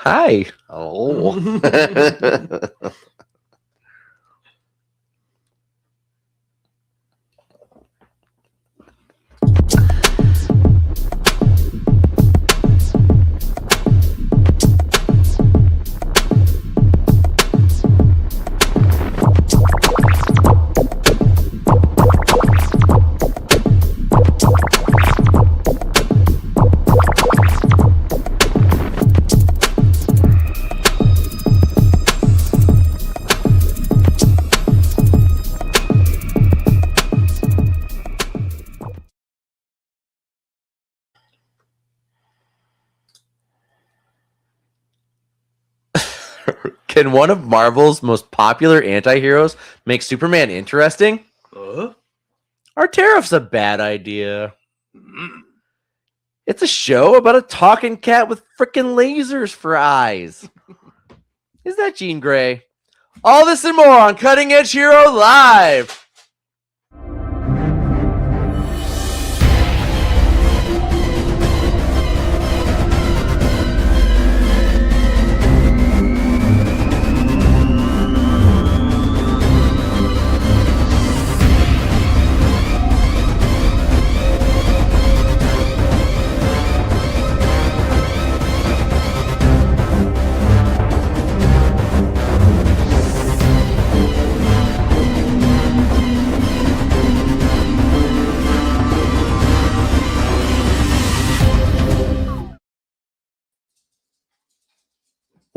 Hi. Oh. Can one of Marvel's most popular anti-heroes make Superman interesting? Are tariffs a bad idea? It's a show about a talking cat with frickin' lasers for eyes. Is that Jean Grey? All this and more on Cutting Edge Hero Live.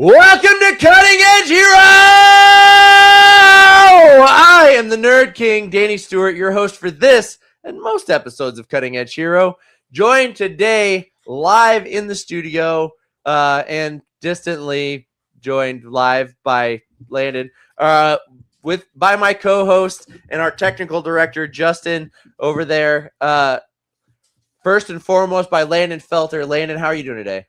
Welcome to Cutting Edge Hero! I am the Nerd King, Danny Stewart, your host for this and most episodes of Cutting Edge Hero. Joined today live in the studio and distantly joined live by Landon, by my co-host and our technical director, Justin, over there. First and foremost by Landon Felter. Landon, how are you doing today?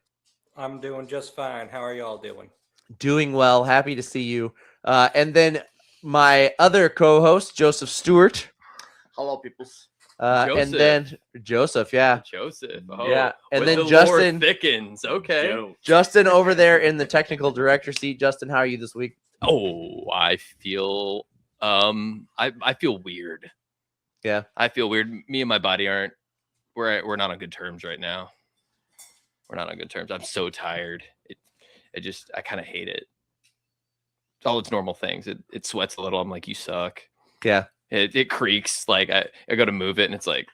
I'm doing just fine. How are y'all doing? Doing well. Happy to see you. And then my other co-host, Joseph Stewart. Hello, peoples. And then Joseph, yeah. Joseph. Yeah. And with then the Justin lore thickens. Okay. Justin over there in the technical director seat. Justin, how are you this week? Oh, I feel I feel weird. Yeah. I feel weird. Me and my body aren't we're not on good terms right now. We're not on good terms. I'm so tired. I kind of hate it. All its normal things. It sweats a little. I'm like, you suck. Yeah. It creaks. Like I go to move it and it's like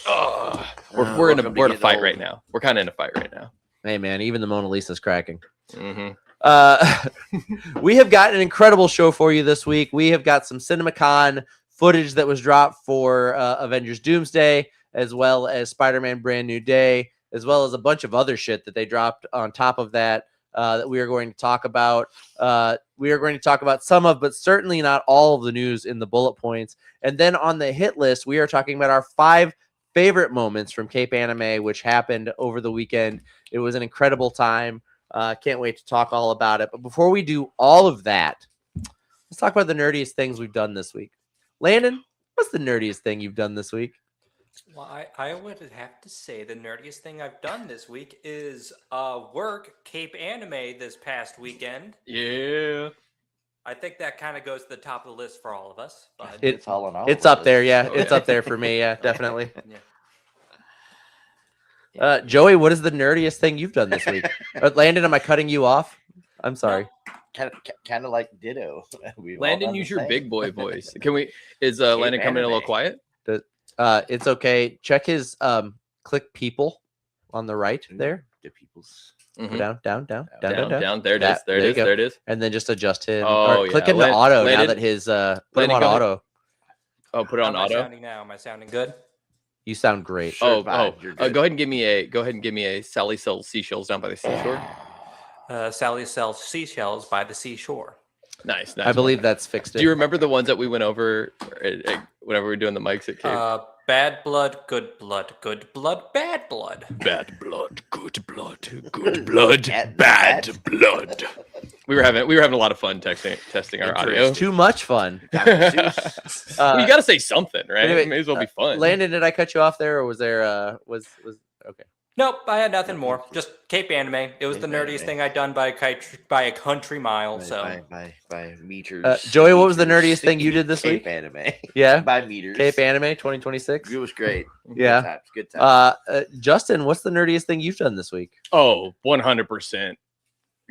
oh. We're in a fight right now. We're kind of in a fight right now. Hey man, even the Mona Lisa's cracking. Mm-hmm. We have got an incredible show for you this week. We have got some CinemaCon footage that was dropped for Avengers Doomsday, as well as Spider-Man Brand New Day, as well as a bunch of other shit that they dropped on top of that that we are going to talk about. We are going to talk about some of, but certainly not all of the news in the bullet points. And then on the hit list, we are talking about our 5 favorite moments from CapeAnime, which happened over the weekend. It was an incredible time. Can't wait to talk all about it. But before we do all of that, let's talk about the nerdiest things we've done this week. Landon, what's the nerdiest thing you've done this week? Well, I would have to say the nerdiest thing I've done this week is work CapeAnime this past weekend. Yeah. I think that kind of goes to the top of the list for all of us. But It's all in all. It's up there, yeah. It's up there for me, yeah, definitely. Yeah. Joey, what is the nerdiest thing you've done this week? Landon, am I cutting you off? I'm sorry. Kind of like Ditto. Landon, use your big boy voice. Can we? Is Landon coming in a little quiet? It's okay. Check his click people on the right there. The peoples. Mhm. Down. There it is. There it is. And then just adjust him. Oh, or click yeah. into auto now Landon- that his put him Landon, on go ahead. auto. Oh, put it on How am I auto. sounding now? Am I sounding good? You sound great. Oh, You're go good. ahead and give me a Sally sells seashells down by the seashore. Sally sells seashells by the seashore. Nice. I believe that's fixed. Do you remember the ones that we went over whenever we were doing the mics at Cape? Bad blood, good blood, good blood, bad blood. Bad blood, good blood, good blood, bad blood. We were having a lot of fun testing our audio. Too much fun. Well, you got to say something, right? anyway, It may as well be fun. Landon, did I cut you off there, or was there was okay? Nope, I had nothing more. Just Cape Anime. It was the Cape nerdiest Anime. thing I'd done by a country mile. So by meters. Joey, what was the meters. nerdiest thing you did this Cape week? Anime. Yeah, By meters. Cape Anime 2026. It was great. Yeah. Good times. Justin, what's the nerdiest thing you've done this week? Oh, 100%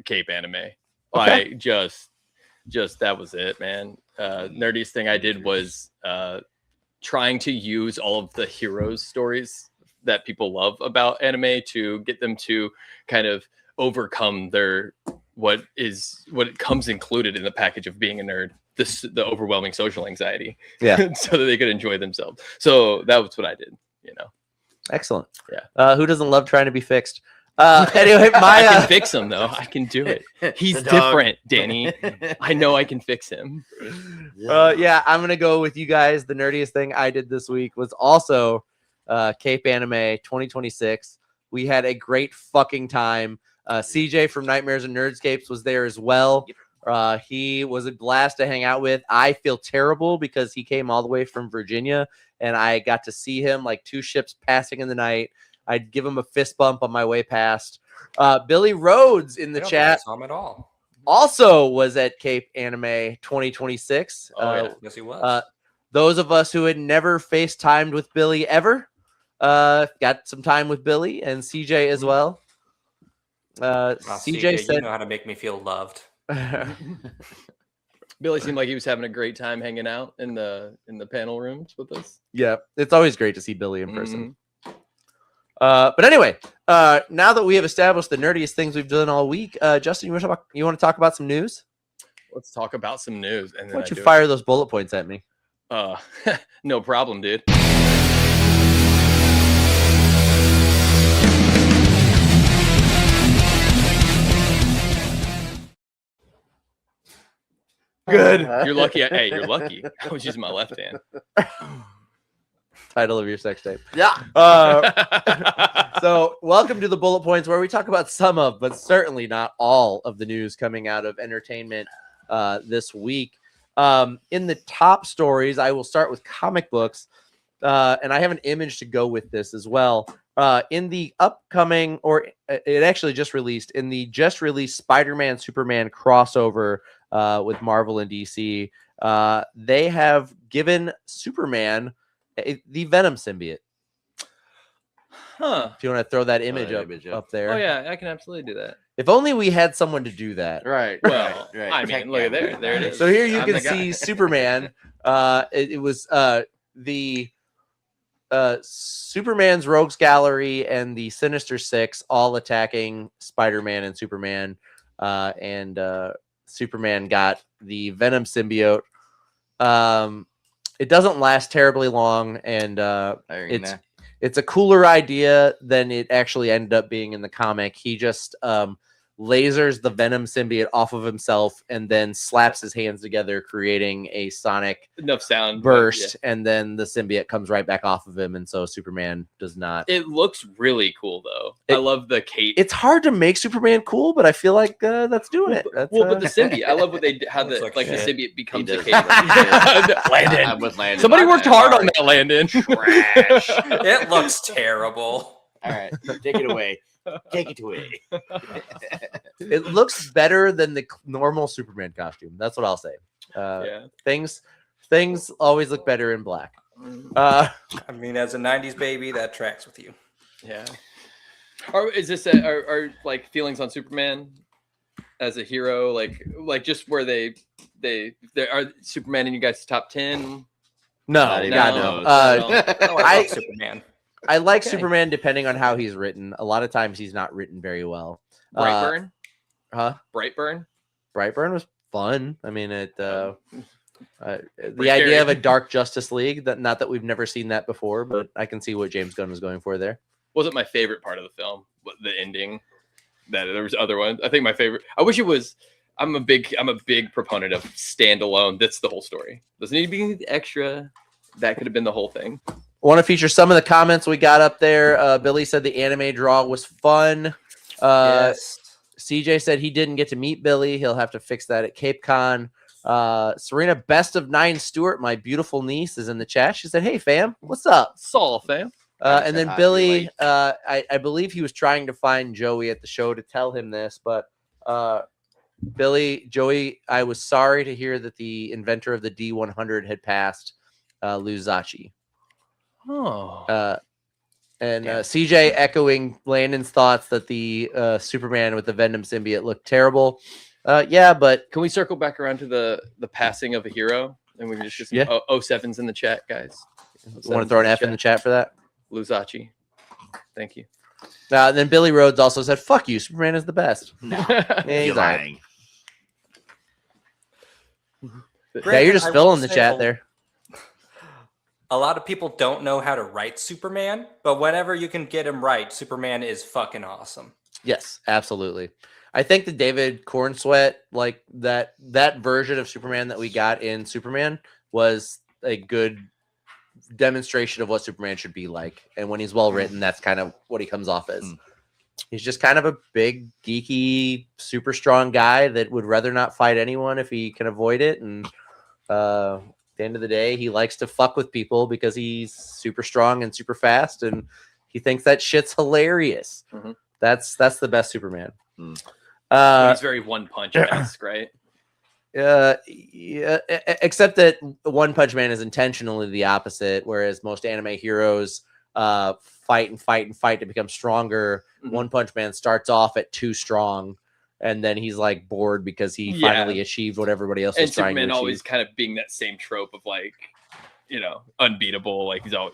Cape Anime. Like just that was it, man. Nerdiest thing I did was trying to use all of the heroes stories that people love about anime to get them to kind of overcome their what comes included in the package of being a nerd, the overwhelming social anxiety, Yeah. so that they could enjoy themselves. So that was what I did, Excellent. Yeah. Who doesn't love trying to be fixed? Anyway, I can fix him though. I can do it. He's The dog. different, Danny. I know I can fix him. yeah, I'm gonna go with you guys. The nerdiest thing I did this week was also Cape Anime 2026. We had a great fucking time. CJ from Nightmares and Nerdscapes was there as well. He was a blast to hang out with. I feel terrible because he came all the way from Virginia, and I got to see him like 2 ships passing in the night. I'd give him a fist bump on my way past. Billy Rhodes in the I don't chat think I saw him at all. also was at Cape Anime 2026. Yes, he was. Those of us who had never FaceTimed with Billy ever got some time with Billy and CJ as well. CJ said, you know how to make me feel loved. Billy seemed like he was having a great time hanging out in the panel rooms with us. yeah, it's always great to see Billy in person. Mhm. But anyway, now that we have established the nerdiest things we've done all week, Justin, you want to talk about some news? Let's talk about some news. And Why then don't you fire those bullet points at me? No problem, dude. Good. You're lucky. Hey, you're lucky. I was using my left hand. Title of your sex tape. Yeah. So, welcome to the Bullet Points, where we talk about some of, but certainly not all of the news coming out of entertainment this week. In the top stories, I will start with comic books, and I have an image to go with this as well. In the upcoming, or it actually just released, in the just released Spider-Man Superman crossover with Marvel and DC, they have given Superman the Venom symbiote. Huh. If you want to throw that that image image up. up there. Oh yeah, I can absolutely do that. If only we had someone to do that. Right. Well, right. I mean, look at there it is. So here you I'm can the guy. see Superman. It was the Superman's Rogues Gallery and the Sinister Six all attacking Spider-Man and Superman. And Superman got the Venom symbiote. It doesn't last terribly long, and it's a cooler idea than it actually ended up being in the comic. He just lasers the Venom symbiote off of himself and then slaps his hands together, creating a sonic Enough sound burst, yeah. and then the symbiote comes right back off of him, and so Superman does not. It looks really cool though. I love the cape. It's hard to make Superman cool, but I feel like that's doing it. That's, but the symbiote. I love what they how the Looks like like the shit. symbiote becomes He a does. cape. Landon. I'm with Landon. Somebody My worked bad. hard on Sorry. that, Landon. Trash. It looks terrible. All right, take it away. Take it away. it looks better than the normal Superman costume. That's what I'll say. Yeah. Things always look better in black. I mean, as a 90s baby, that tracks with you. Yeah. Is this are like feelings on Superman as a hero, like just where they are Superman in you guys' top 10? No, Not even God, close. no. Oh, I love Superman. I like Okay. Superman depending on how he's written. A lot of times he's not written very well. Brightburn? Brightburn was fun. I mean, the Pretty idea of a scary. dark Justice League, that not that we've never seen that before, but I can see what James Gunn was going for there. Wasn't my favorite part of the film, but the ending. That there was other ones. I think my favorite. I wish it was. I'm a big proponent of standalone. That's the whole story. Doesn't need to be extra. That could have been the whole thing. Want to feature some of the comments we got up there. Billy said the anime draw was fun. Yes. CJ said he didn't get to meet Billy. He'll have to fix that at CapeCon. Serena, best of 9 Stewart, my beautiful niece, is in the chat. She said, "Hey fam, what's up?" Saul, fam. And then Billy, I believe he was trying to find Joey at the show to tell him this, but Joey, I was sorry to hear that the inventor of the D100 had passed, Lou Zacchi. Oh. And CJ echoing Landon's thoughts that the Superman with the Venom symbiote looked terrible. Yeah, but Can we circle back around to the passing of a hero? And we can just get some 07s in the chat, guys. Want to throw an F in the chat for that? Lou Zacchi. Thank you. And then Billy Rhodes also said, "Fuck you, Superman is the best." No, Yeah, he's you're all right. lying. Yeah, you're just I will filling the say chat there. A lot of people don't know how to write Superman, but whenever you can get him right, Superman is fucking awesome. Yes, absolutely. I think the David Cornsweet, like that version of Superman that we got in Superman, was a good demonstration of what Superman should be like. And when he's well written, that's kind of what he comes off as. He's just kind of a big, geeky, super strong guy that would rather not fight anyone if he can avoid it. And at the end of the day, he likes to fuck with people because he's super strong and super fast, and he thinks that shit's hilarious. Mhm. That's the best Superman. He's very One Punch-esque, right? Yeah, except that One Punch Man is intentionally the opposite, whereas most anime heroes fight to become stronger. Mhm. One Punch Man starts off at too strong, and then he's like bored because he finally achieved what everybody else was trying to Superman achieve. always kind of being that same trope of like, unbeatable. Like he's all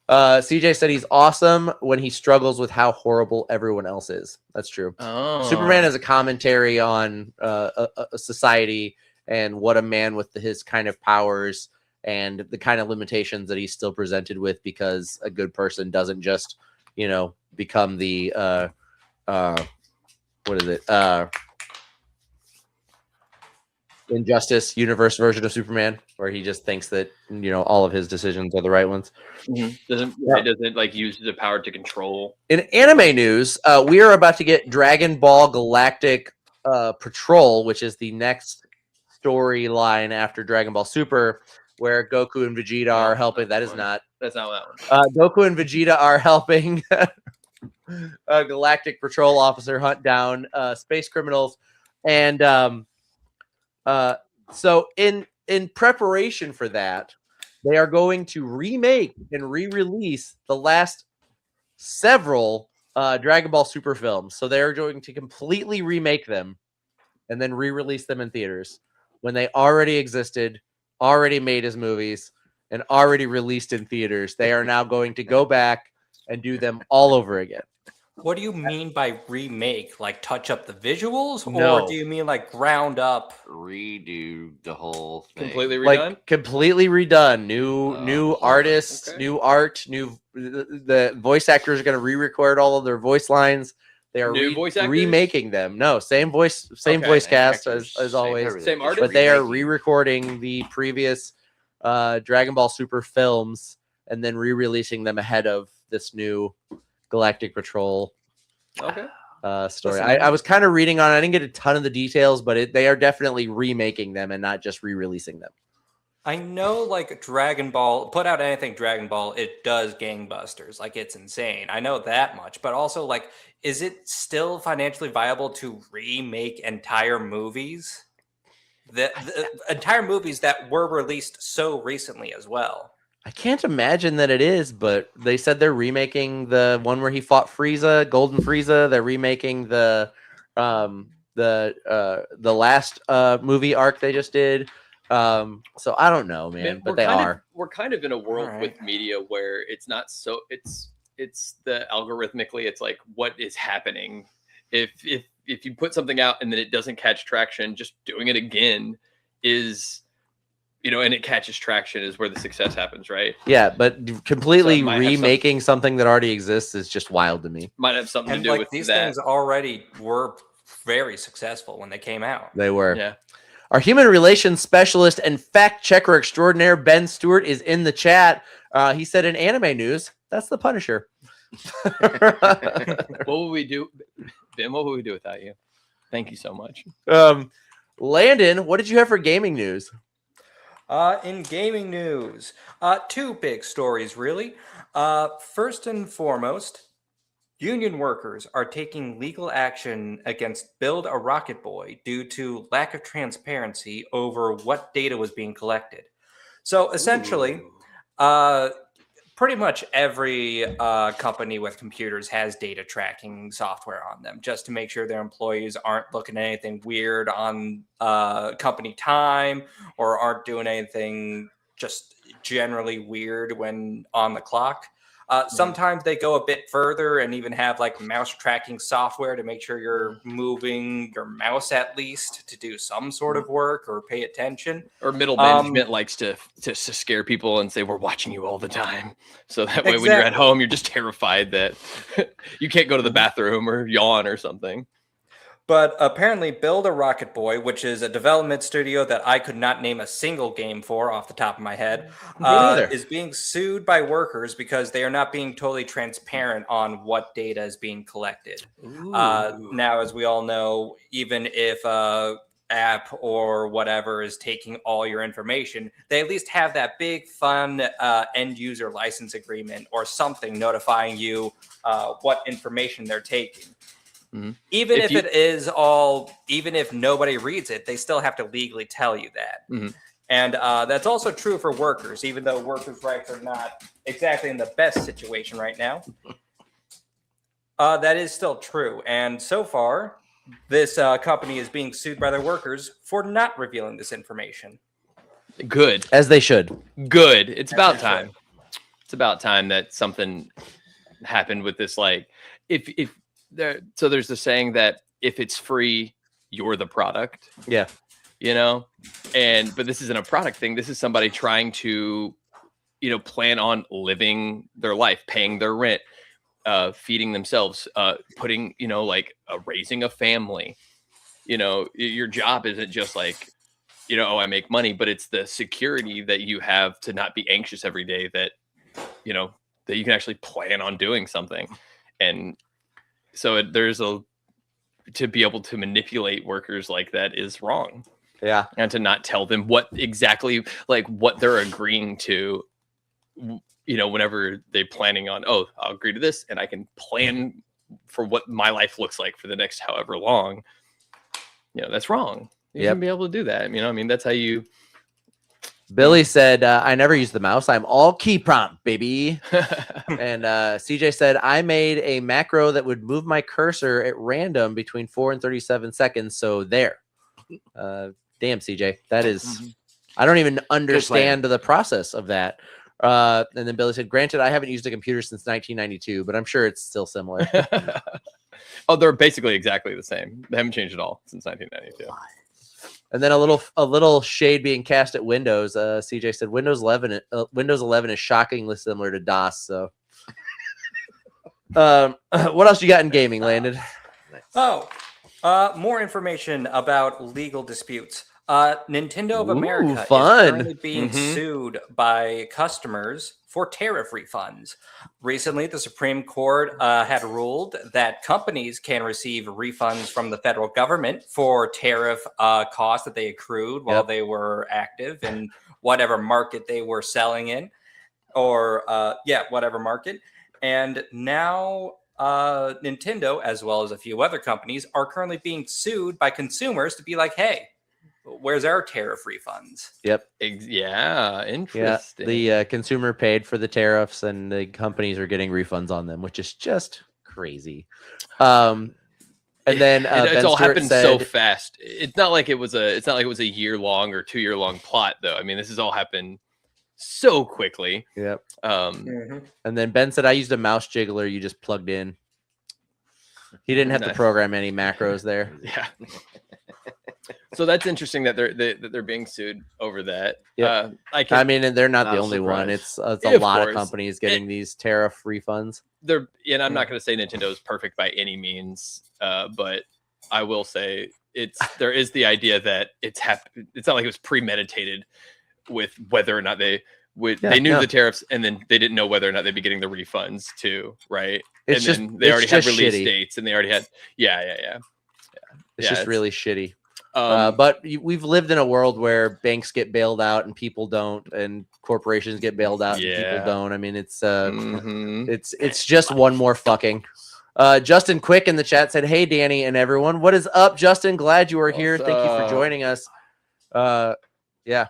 CJ said he's awesome when he struggles with how horrible everyone else is. That's true. Oh. Superman is a commentary on a society and what a man with his kind of powers and the kind of limitations that he's still presented with, because a good person doesn't just, become the Injustice universe version of Superman, where he just thinks that all of his decisions are the right ones. It doesn't like use the power to control. In anime news, we are about to get Dragon Ball Galactic Patrol, which is the next storyline after Dragon Ball Super, where Goku and Vegeta are helping. That's not that one. Goku and Vegeta are helping a Galactic Patrol officer hunt down space criminals, and so in preparation for that, they are going to remake and re-release the last several Dragon Ball Super films. So they're going to completely remake them and then re-release them in theaters when they already existed, already made as movies, and already released in theaters. They are now going to go back and do them all over again. What do you mean by remake? Like touch up the visuals? No. Or do you mean like ground up? Redo the whole thing. Completely redone? Like completely redone. New artists, okay. new art, the voice actors are going to re-record all of their voice lines. They are New voice actors? remaking them. No, same voice cast as always. Same artist? But they are re-recording the previous Dragon Ball Super films and then re-releasing them ahead of this new Galactic Patrol Okay. story. I was kind of reading on it. I didn't get a ton of the details, but they are definitely remaking them and not just re-releasing them. I know like Dragon Ball, put out anything Dragon Ball, it does gangbusters. Like it's insane. I know that much. But also like, is it still financially viable to remake entire movies? The entire movies that were released so recently as well. I can't imagine that it is, but they said they're remaking the one where he fought Frieza, Golden Frieza. They're remaking the last movie arc they just did. So I don't know, man, but they are. We're kind of in a world with media where it's not so. It's the algorithmically. It's like what is happening. If you put something out and then it doesn't catch traction, just doing it again is. And it catches traction is where the success happens, right? Yeah, but completely remaking something that already exists is just wild to me. Might have something to do with these that. things already were very successful when they came out. They were. Yeah. Our human relations specialist and fact checker extraordinaire, Ben Stewart, is in the chat. He said in anime news, that's the Punisher. What would we do? Ben, what would we do without you? Thank you so much. Landon, what did you have for gaming news? In gaming news, two big stories, really. First and foremost, union workers are taking legal action against Build a Rocket Boy due to lack of transparency over what data was being collected. So essentially, pretty much every company with computers has data tracking software on them just to make sure their employees aren't looking at anything weird on company time or aren't doing anything just generally weird when on the clock. Sometimes they go a bit further and even have like mouse tracking software to make sure you're moving your mouse at least to do some sort of work or pay attention. Or middle management likes to scare people and say, we're watching you all the time. So that way when you're at home, you're just terrified that you can't go to the bathroom or yawn or something. But apparently Build a Rocket Boy, which is a development studio that I could not name a single game for off the top of my head, is being sued by workers because they are not being totally transparent on what data is being collected. Now, as we all know, even if app or whatever is taking all your information, they at least have that big fun end user license agreement or something notifying you what information they're taking. Mm-hmm. Even even if nobody reads it, they still have to legally tell you that. Mm-hmm. And that's also true for workers, even though workers' rights are not exactly in the best situation right now. That is still true. And so far, this company is being sued by their workers for not revealing this information. Good. As they should. Good. It's about time. It's about time that something happened with this. Like, so there's the saying that if it's free, you're the product. Yeah. You know? But this isn't a product thing. This is somebody trying to, plan on living their life, paying their rent, feeding themselves, putting, raising a family. Your job isn't just like, I make money, but it's the security that you have to not be anxious every day that, that you can actually plan on doing something. And so to be able to manipulate workers like that is wrong. Yeah. And to not tell them what exactly, like what they're agreeing to, whenever they're planning on, I'll agree to this and I can plan for what my life looks like for the next however long, that's wrong. You shouldn't be able to do that. That's how you. Billy said, I never use the mouse. I'm all key prompt, baby. And CJ said, I made a macro that would move my cursor at random between 4 and 37 seconds. So there. Damn, CJ. That is, I don't even understand the process of that. And then Billy said, granted, I haven't used a computer since 1992, but I'm sure it's still similar. Oh, they're basically exactly the same. They haven't changed at all since 1992. And then a little shade being cast at Windows. CJ said Windows 11 is shockingly similar to DOS. So, what else you got in gaming, Landon? More information about legal disputes. Nintendo of America is currently being sued by customers for tariff refunds. Recently, the Supreme Court had ruled that companies can receive refunds from the federal government for tariff costs that they accrued while they were active in whatever market they were selling in, or whatever market. And now Nintendo, as well as a few other companies, are currently being sued by consumers to be like, hey, where's our tariff refunds? Yep. Yeah, interesting. Yeah, the consumer paid for the tariffs, and the companies are getting refunds on them, which is just crazy. And then it's all happened so fast. It's not like it was a year long or 2 year long plot, though. I mean, this has all happened so quickly. Yep. And then Ben said, I used a mouse jiggler you just plugged in. He didn't have to program any macros there. Yeah. So that's interesting that they're being sued over that. Yeah, I mean, and they're not the only one. It's a lot of companies getting these tariff refunds. And I'm not going to say Nintendo is perfect by any means, but I will say there is the idea that it's not like it was premeditated with whether or not they knew the tariffs, and then they didn't know whether or not they'd be getting the refunds too, right? Then they already had release dates, and they already had It's just really shitty. But we've lived in a world where banks get bailed out and people don't, and corporations get bailed out and people don't. I mean, it's just one more fucking. Justin Quick in the chat said, "Hey, Danny and everyone, what is up, Justin? Glad you are here. Thank you for joining us." Yeah.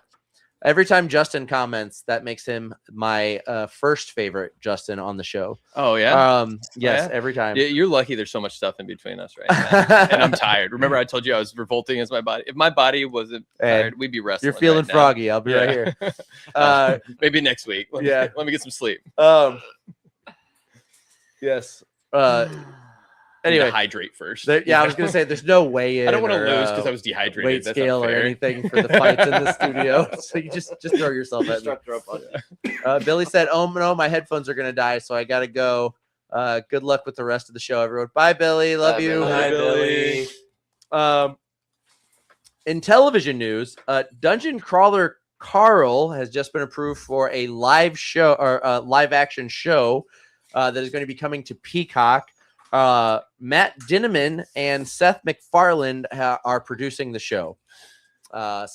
Every time Justin comments, that makes him my first favorite Justin on the show. Oh yeah. Yes, every time. You're lucky. There's so much stuff in between us right now, and I'm tired. Remember, I told you I was revolting as my body. If my body wasn't tired, we'd be wrestling. You're feeling right froggy. I'll be right here. Maybe next week. Let me get some sleep. Yes. Anyway, hydrate first. I was gonna say there's no way in. I don't want to lose because I was dehydrated. Weight That's scale or anything for the fights in the studio. So you just throw yourself at me. Billy said, "Oh no, my headphones are gonna die, so I gotta go. Good luck with the rest of the show, everyone. Bye, Billy. Love you. Bye, Billy." In television news, Dungeon Crawler Carl has just been approved for a live show or live action show that is going to be coming to Peacock. Matt Dinneman and Seth MacFarlane are producing the show. I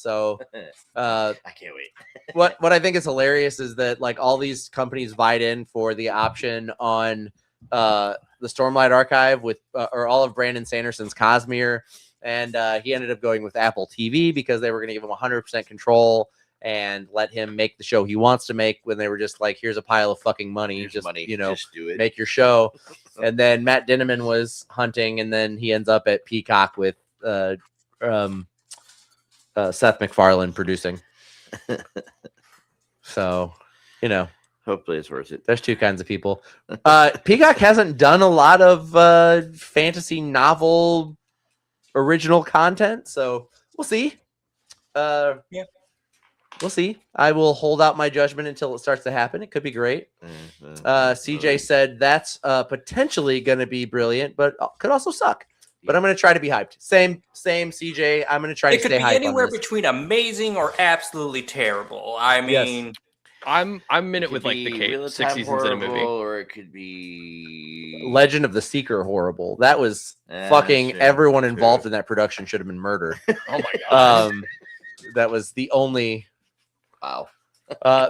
can't wait. what I think is hilarious is that like all these companies vied in for the option on the Stormlight Archive with or all of Brandon Sanderson's Cosmere, and he ended up going with Apple TV because they were going to give him 100% control and let him make the show he wants to make, when they were just like, here's a pile of fucking money. Just do it. Make your show. And then Matt Dinneman was hunting, and then he ends up at Peacock with Seth MacFarlane producing. So, hopefully it's worth it. There's two kinds of people. Peacock hasn't done a lot of fantasy novel original content, so we'll see. We'll see. I will hold out my judgment until it starts to happen. It could be great. CJ said that's potentially going to be brilliant, but could also suck. But I'm going to try to be hyped. Same, CJ. I'm going to try to stay hyped. It could be anywhere between amazing or absolutely terrible. I mean, yes. I'm in it with like the Cape 6 seasons in a movie, or it could be Legend of the Seeker horrible. That was fucking everyone involved in that production should have been murdered. Oh my god. That was the only. Wow.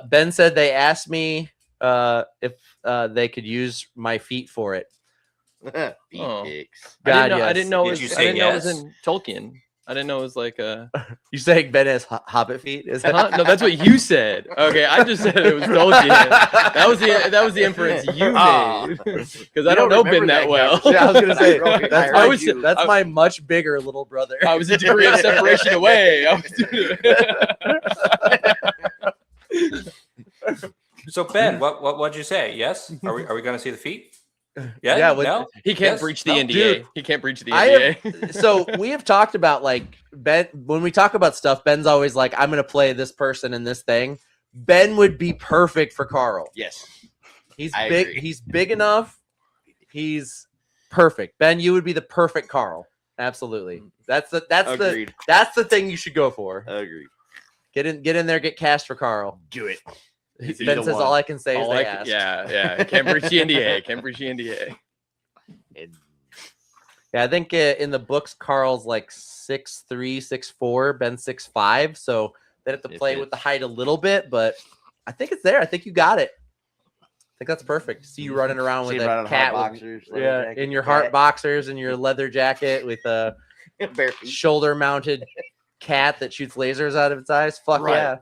Ben said they asked me if they could use my feet for it. Picks. I didn't know it Did was in Tolkien. I didn't know it was like a. You saying Ben has hobbit feet? Is that? No, that's what you said. Okay, I just said it was Tolkien. That was the inference you made, because I don't know Ben that well. Yeah, I was gonna say that's my much bigger little brother. I was a degree of separation away. So Ben, what'd you say? Yes? Are we going to see the feet? Yeah. No. He can't breach the NDA. Dude, he can't breach the NDA. So we have talked about like Ben. When we talk about stuff, Ben's always like, "I'm going to play this person in this thing." Ben would be perfect for Carl. Yes, he's big. Agree. He's big enough. He's perfect. Ben, you would be the perfect Carl. Absolutely. That's the thing you should go for. Agreed. Get in there, get cast for Carl. Do it. Ben says all I can say is they asked. Yeah. Can't breach the NDA. Yeah, I think in the books, Carl's like 6'3", 6'4", Ben's 6'5", so they have to play with the height a little bit, but I think it's there. I think you got it. I think that's perfect. See you running around with a cat in your heart boxers and your leather jacket with a shoulder-mounted cat that shoots lasers out of its eyes. Fuck yeah.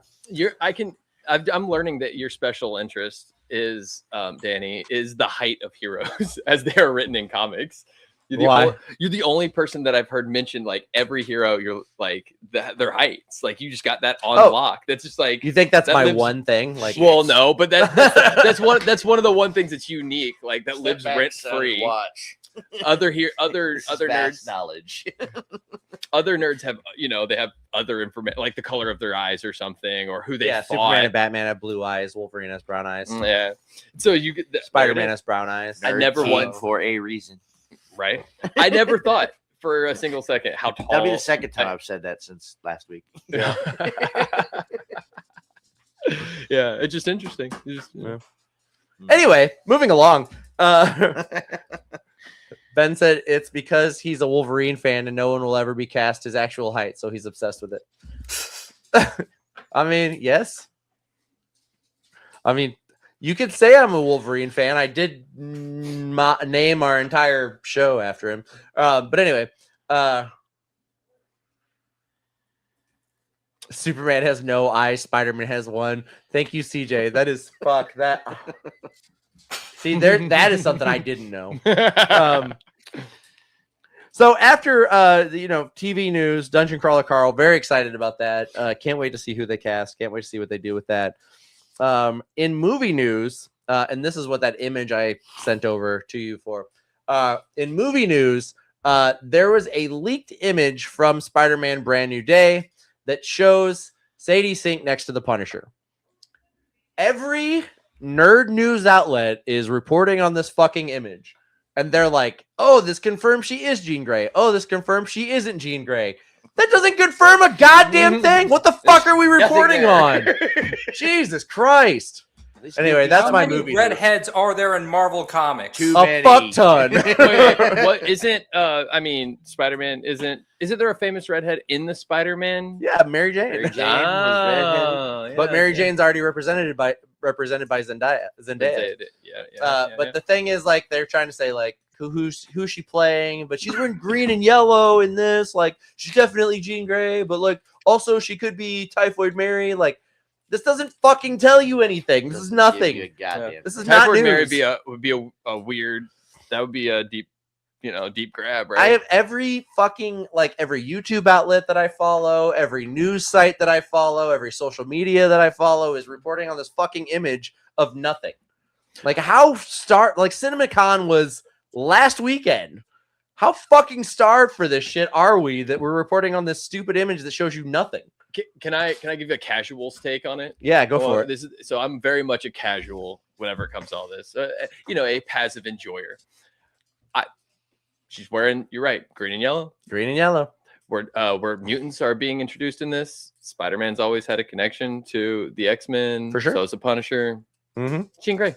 I'm learning that your special interest is, Danny, is the height of heroes as they are written in comics. You're the only person that I've heard mention like every hero. You're like their heights. Like you just got that on lock. That's just like you think that's my one thing. Like, well, no, but that's one of the one things that's unique. Like that lives rent free. Watch. Other nerds knowledge. Other nerds have they have other information like the color of their eyes or something, or who they fought. Superman and Batman have blue eyes. Wolverine has brown eyes. Yeah. So you get Spider-Man has brown eyes. I never won for a reason. Right. I never thought for a single second how tall. That'll be the second time I've said that since last week. Yeah. Yeah. It's just interesting. Anyway, moving along. Ben said it's because he's a Wolverine fan and no one will ever be cast his actual height, so he's obsessed with it. I mean, yes. I mean, you could say I'm a Wolverine fan. I did name our entire show after him. But anyway, Superman has no eyes. Spider-Man has one. Thank you, CJ. That is fuck that. See, that is something I didn't know. So after TV news, Dungeon Crawler Carl, very excited about that. Can't wait to see who they cast. Can't wait to see what they do with that. In movie news, and this is what that image I sent over to you for. In movie news, there was a leaked image from Spider-Man Brand New Day that shows Sadie Sink next to the Punisher. Every nerd news outlet is reporting on this fucking image. And they're like, oh, this confirms she is Jean Grey. Oh, this confirms she isn't Jean Grey. That doesn't confirm a goddamn thing. What the fuck are we reporting on? Jesus Christ. Anyway, that's my movie. How many redheads are there in Marvel Comics? A fuck ton. Wait, what isn't? I mean, Spider-Man isn't there a famous redhead in the Spider-Man? Yeah, Mary Jane. Mary Jane was redheaded. But Mary Jane's already represented by Zendaya. But the thing is, like, they're trying to say, like, who's she playing? But she's wearing green and yellow in this. Like, she's definitely Jean Grey, but like, also she could be Typhoid Mary. Like, this doesn't fucking tell you anything. This is nothing. This is not news. Mary would be a weird. That would be a deep grab, right? I have every YouTube outlet that I follow, every news site that I follow, every social media that I follow is reporting on this fucking image of nothing. Like, CinemaCon was last weekend. How fucking starved for this shit are we that we're reporting on this stupid image that shows you nothing? Can I give you a casual's take on it? Yeah, go for it. So I'm very much a casual whenever it comes to all this. A passive enjoyer. She's wearing, you're right, green and yellow. Green and yellow. Where mutants are being introduced in this. Spider-Man's always had a connection to the X-Men. For sure. So is the Punisher. Mm-hmm. Jean Grey.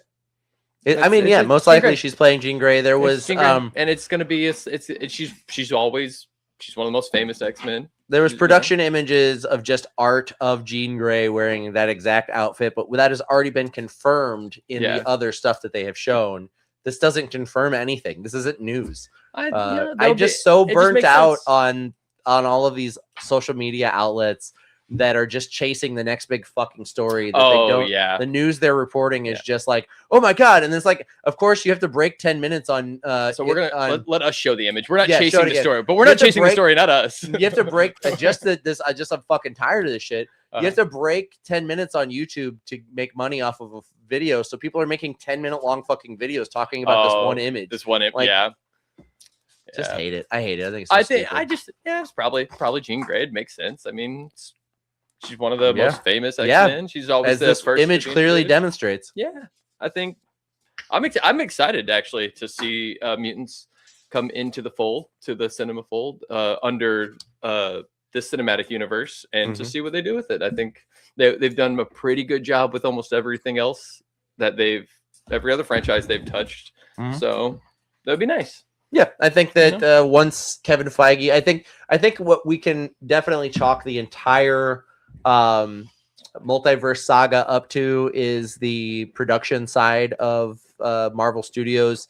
Most likely she's playing Jean Grey. There was and it's gonna be she's one of the most famous X-Men. There was production images of just art of Jean Grey wearing that exact outfit, but that has already been confirmed in the other stuff that they have shown. This doesn't confirm anything. This isn't news. I'm just so burnt out on all of these social media outlets that are just chasing the next big fucking story. The news they're reporting is just like, oh my god, and it's like, of course you have to break 10 minutes on. So we're gonna let us show the image. We're not chasing the story, but we're not chasing the story, not us. You have to break I'm fucking tired of this shit. You have to break 10 minutes on YouTube to make money off of a video. So people are making 10-minute long fucking videos talking about this one image. This one image, Just hate it. I hate it. I think it's probably Jean Grey. It makes sense. I mean, she's one of the most famous X-Men. She's always this first image clearly demonstrates. Yeah, I think I'm excited actually to see mutants come into the fold, to the cinema fold, under this cinematic universe, and to see what they do with it. I think they've done a pretty good job with almost everything else that every other franchise they've touched. So that'd be nice. Yeah, I think that once Kevin Feige, I think what we can definitely chalk the entire multiverse saga up to is the production side of Marvel Studios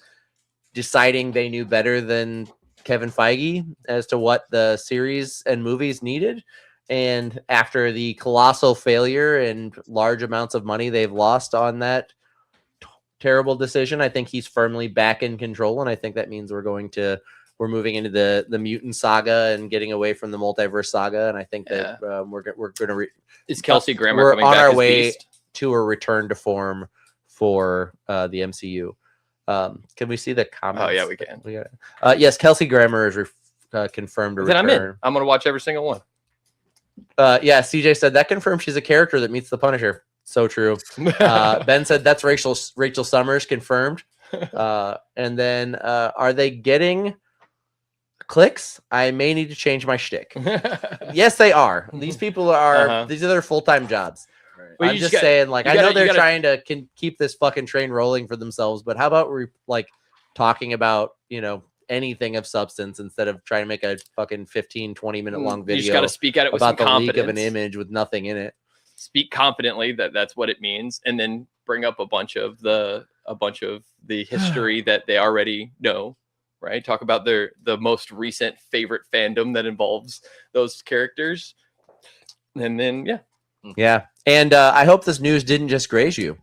deciding they knew better than Kevin Feige as to what the series and movies needed. And after the colossal failure and large amounts of money they've lost on that terrible decision, I think he's firmly back in control. And I think that means we're moving into the mutant saga and getting away from the multiverse saga. And I think that we're going to is Kelsey Grammer we're coming on back our as way Beast? To a return to form for the MCU. Can we see the comments? Oh yeah, we can. Yes, Kelsey Grammer is confirmed to return. I'm in. I'm going to watch every single one. CJ said that confirms she's a character that meets the Punisher. So true. Ben said that's Rachel Summers, confirmed. And then are they getting clicks? I may need to change my shtick. Yes, they are. These people are. These are their full-time jobs. Well, I'm just saying, like, I know they're trying to keep this fucking train rolling for themselves, but how about talking about anything of substance instead of trying to make a fucking 15-20 minute long video. You just got to speak at it with about some the confidence. leak of an image with nothing in it. Speak confidently that that's what it means, and then bring up a bunch of the history that they already know. Right? Talk about the most recent favorite fandom that involves those characters, and then Yeah. And I hope this news didn't just graze you.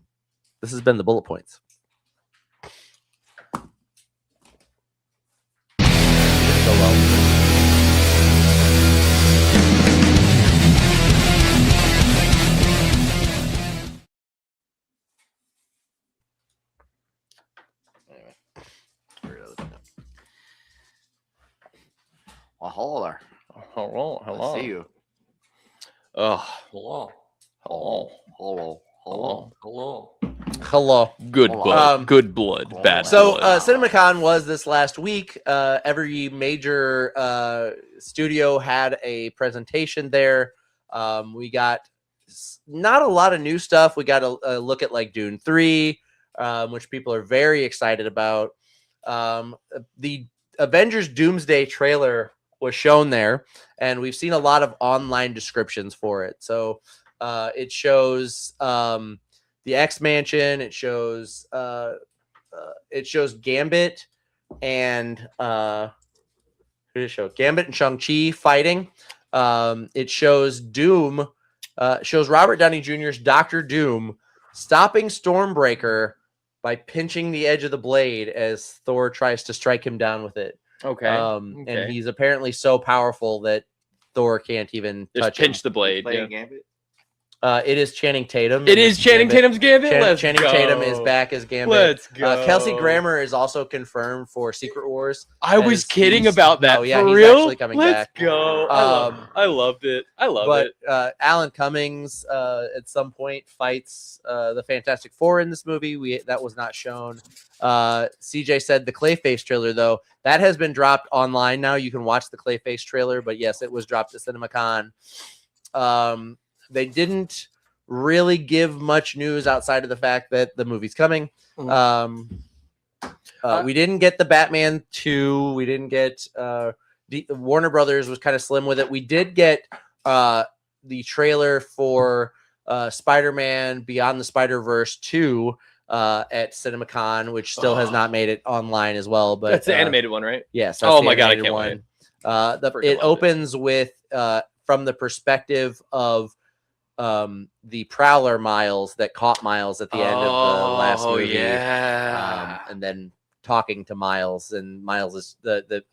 This has been the Bullet Points. So well. Well, hello there. hello. I see you. Oh, Hello. hello. Hello. Hello. Good Hello. blood. Good blood. Bad So blood. CinemaCon was this last week. Every major studio had a presentation there. We got not a lot of new stuff. We got a look at like Dune 3, which people are very excited about. The Avengers Doomsday trailer was shown there, and we've seen a lot of online descriptions for it. So it shows the X Mansion. It shows Gambit and who did it show? Gambit and Shang-Chi fighting. It shows Doom. Shows Robert Downey Jr.'s Doctor Doom stopping Stormbreaker by pinching the edge of the blade as Thor tries to strike him down with it. Okay. And he's apparently so powerful that Thor can't even Just touch pinch him. the blade. Yeah. Gambit? It is Channing Tatum. It is Channing Tatum's Gambit. Let's Channing go. Tatum is back as Gambit. Let's go. Kelsey Grammer is also confirmed for Secret Wars. I was as kidding he's- about that. No, yeah, For he's real? actually coming Let's back. go. I loved it. I love But it. Alan Cummings at some point fights the Fantastic Four in this movie. That was not shown. CJ said the Clayface trailer, though, that has been dropped online now. You can watch the Clayface trailer, but yes, it was dropped at CinemaCon. They didn't really give much news outside of the fact that the movie's coming. We didn't get the Batman 2. We didn't get Warner Brothers was kind of slim with it. We did get the trailer for Spider-Man Beyond the Spider-Verse 2 at CinemaCon, which still has not made it online as well. But That's the animated one, right? Yes. Oh that's the my God, I animated can't one. wait. It opens with from the perspective of the Prowler Miles that caught Miles at the end of the last movie. Yeah. And then talking to Miles, and Miles is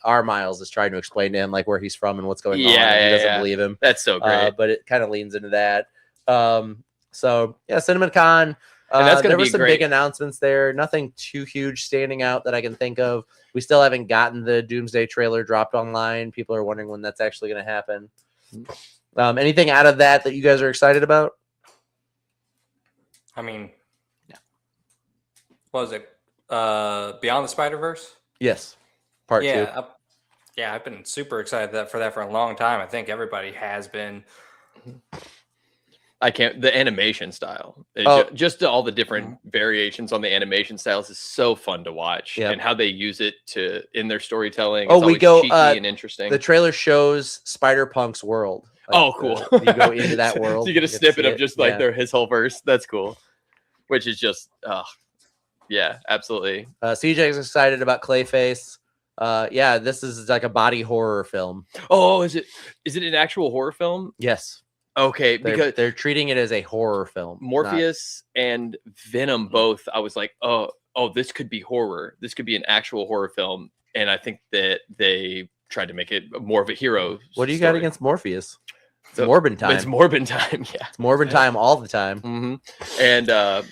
our Miles is trying to explain to him like where he's from and what's going on. And he doesn't believe him. That's so great. But it kind of leans into that. So yeah, CinemaCon. And that's gonna there be were some great. big announcements there. Nothing too huge standing out that I can think of. We still haven't gotten the Doomsday trailer dropped online. People are wondering when that's actually going to happen. Anything out of that you guys are excited about? I mean, what was it? Beyond the Spider-Verse? Yes. Part 2. I've been super excited for that for a long time. I think everybody has been. I can't. The animation style, just all the different variations on the animation styles is so fun to watch, and how they use it in their storytelling. Oh, we go cheeky and interesting. The trailer shows Spider-Punk's world. Like, cool! You go into that world. So you get a snippet of just like his whole verse. That's cool. Which is just, yeah, absolutely. CJ's excited about Clayface. This is like a body horror film. Oh, is it an actual horror film? Yes. Okay, because they're treating it as a horror film. Morpheus and Venom both. I was like, oh, this could be horror. This could be an actual horror film, and I think that they tried to make it more of a hero. What do you got against Morpheus? It's Morbin time. It's Morbin time. Yeah, it's Morbin time all the time. Mm-hmm. And I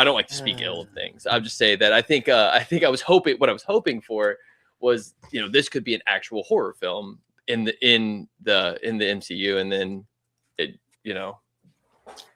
don't like to speak ill of things. I'll just say that I think I was hoping what I was hoping for was this could be an actual horror film in the MCU, and then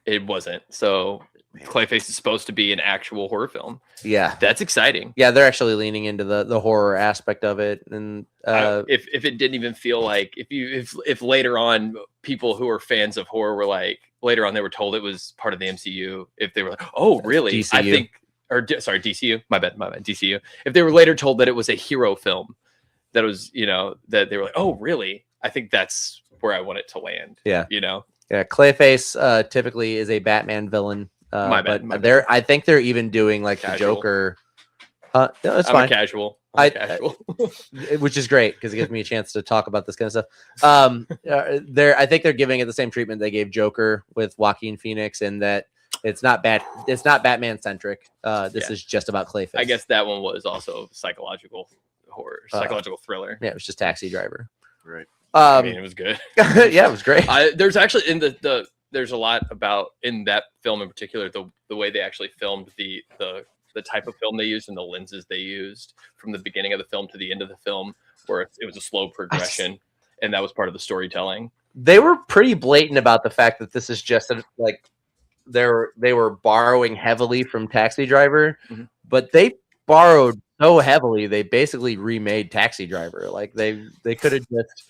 it wasn't. So Clayface is supposed to be an actual horror film. Yeah, that's exciting. Yeah, they're actually leaning into the horror aspect of it. And if it didn't even feel like if later on people who are fans of horror were like later on they were told it was part of the MCU, if they were like, oh really? DCU. I think DCU. My bad, DCU. If they were later told that it was a hero film, that was, that they were like, oh, really? I think that's where I want it to land. Yeah. Yeah. Clayface typically is a Batman villain. My bad. I think they're even doing like Casual. the Joker. No, that's I'm fine. a casual. Which is great because it gives me a chance to talk about this kind of stuff. I think they're giving it the same treatment they gave Joker with Joaquin Phoenix, in that it's not Batman centric. This is just about Clayface. I guess that one was also psychological horror, psychological thriller. Yeah, it was just Taxi Driver. Right. I mean, it was good. Yeah, it was great. There's actually there's a lot about in that film in particular the way they actually filmed the type of film they used and the lenses they used from the beginning of the film to the end of the film, where it was a slow progression, and that was part of the storytelling. They were pretty blatant about the fact that this is just like they were borrowing heavily from Taxi Driver, but they borrowed so heavily they basically remade Taxi Driver. Like they could have just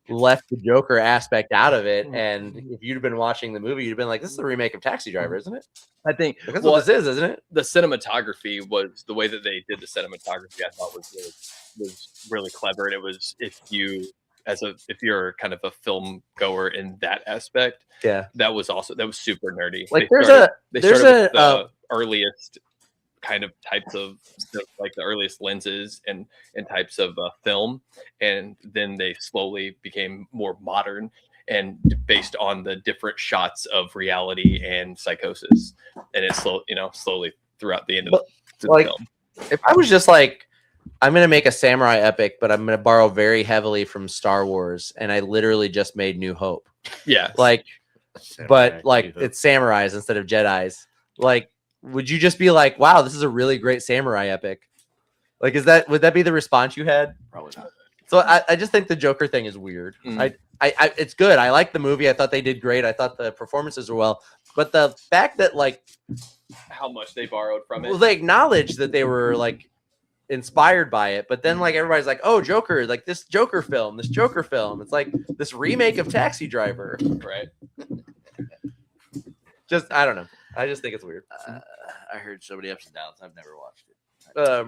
left the Joker aspect out of it, and if you'd have been watching the movie, you'd have been like, "This is a remake of Taxi Driver, isn't it?" I think that's what this is, isn't it? The cinematography was the way that they did the cinematography. I thought was really clever, and it was if you're kind of a film goer in that aspect, that was super nerdy. Like they started with the earliest kind of types of stuff, like the earliest lenses and types of film, and then they slowly became more modern and based on the different shots of reality and psychosis, and it slowly throughout the end of the film. If I was just like, I'm gonna make a samurai epic, but I'm gonna borrow very heavily from Star Wars, and I literally just made New Hope. Yeah, it's samurais instead of Jedis. Like, would you just be like, wow, this is a really great samurai epic? Like, would that be the response you had? Probably not. So I just think the Joker thing is weird. It's good. I like the movie. I thought they did great. I thought the performances were well, but the fact that like how much they borrowed from it. Well, they acknowledged that they were like inspired by it, but then like everybody's like, oh, Joker, like this Joker film. It's like this remake of Taxi Driver. Right. Just I don't know. I just think it's weird. I heard so many ups and downs. I've never watched it. I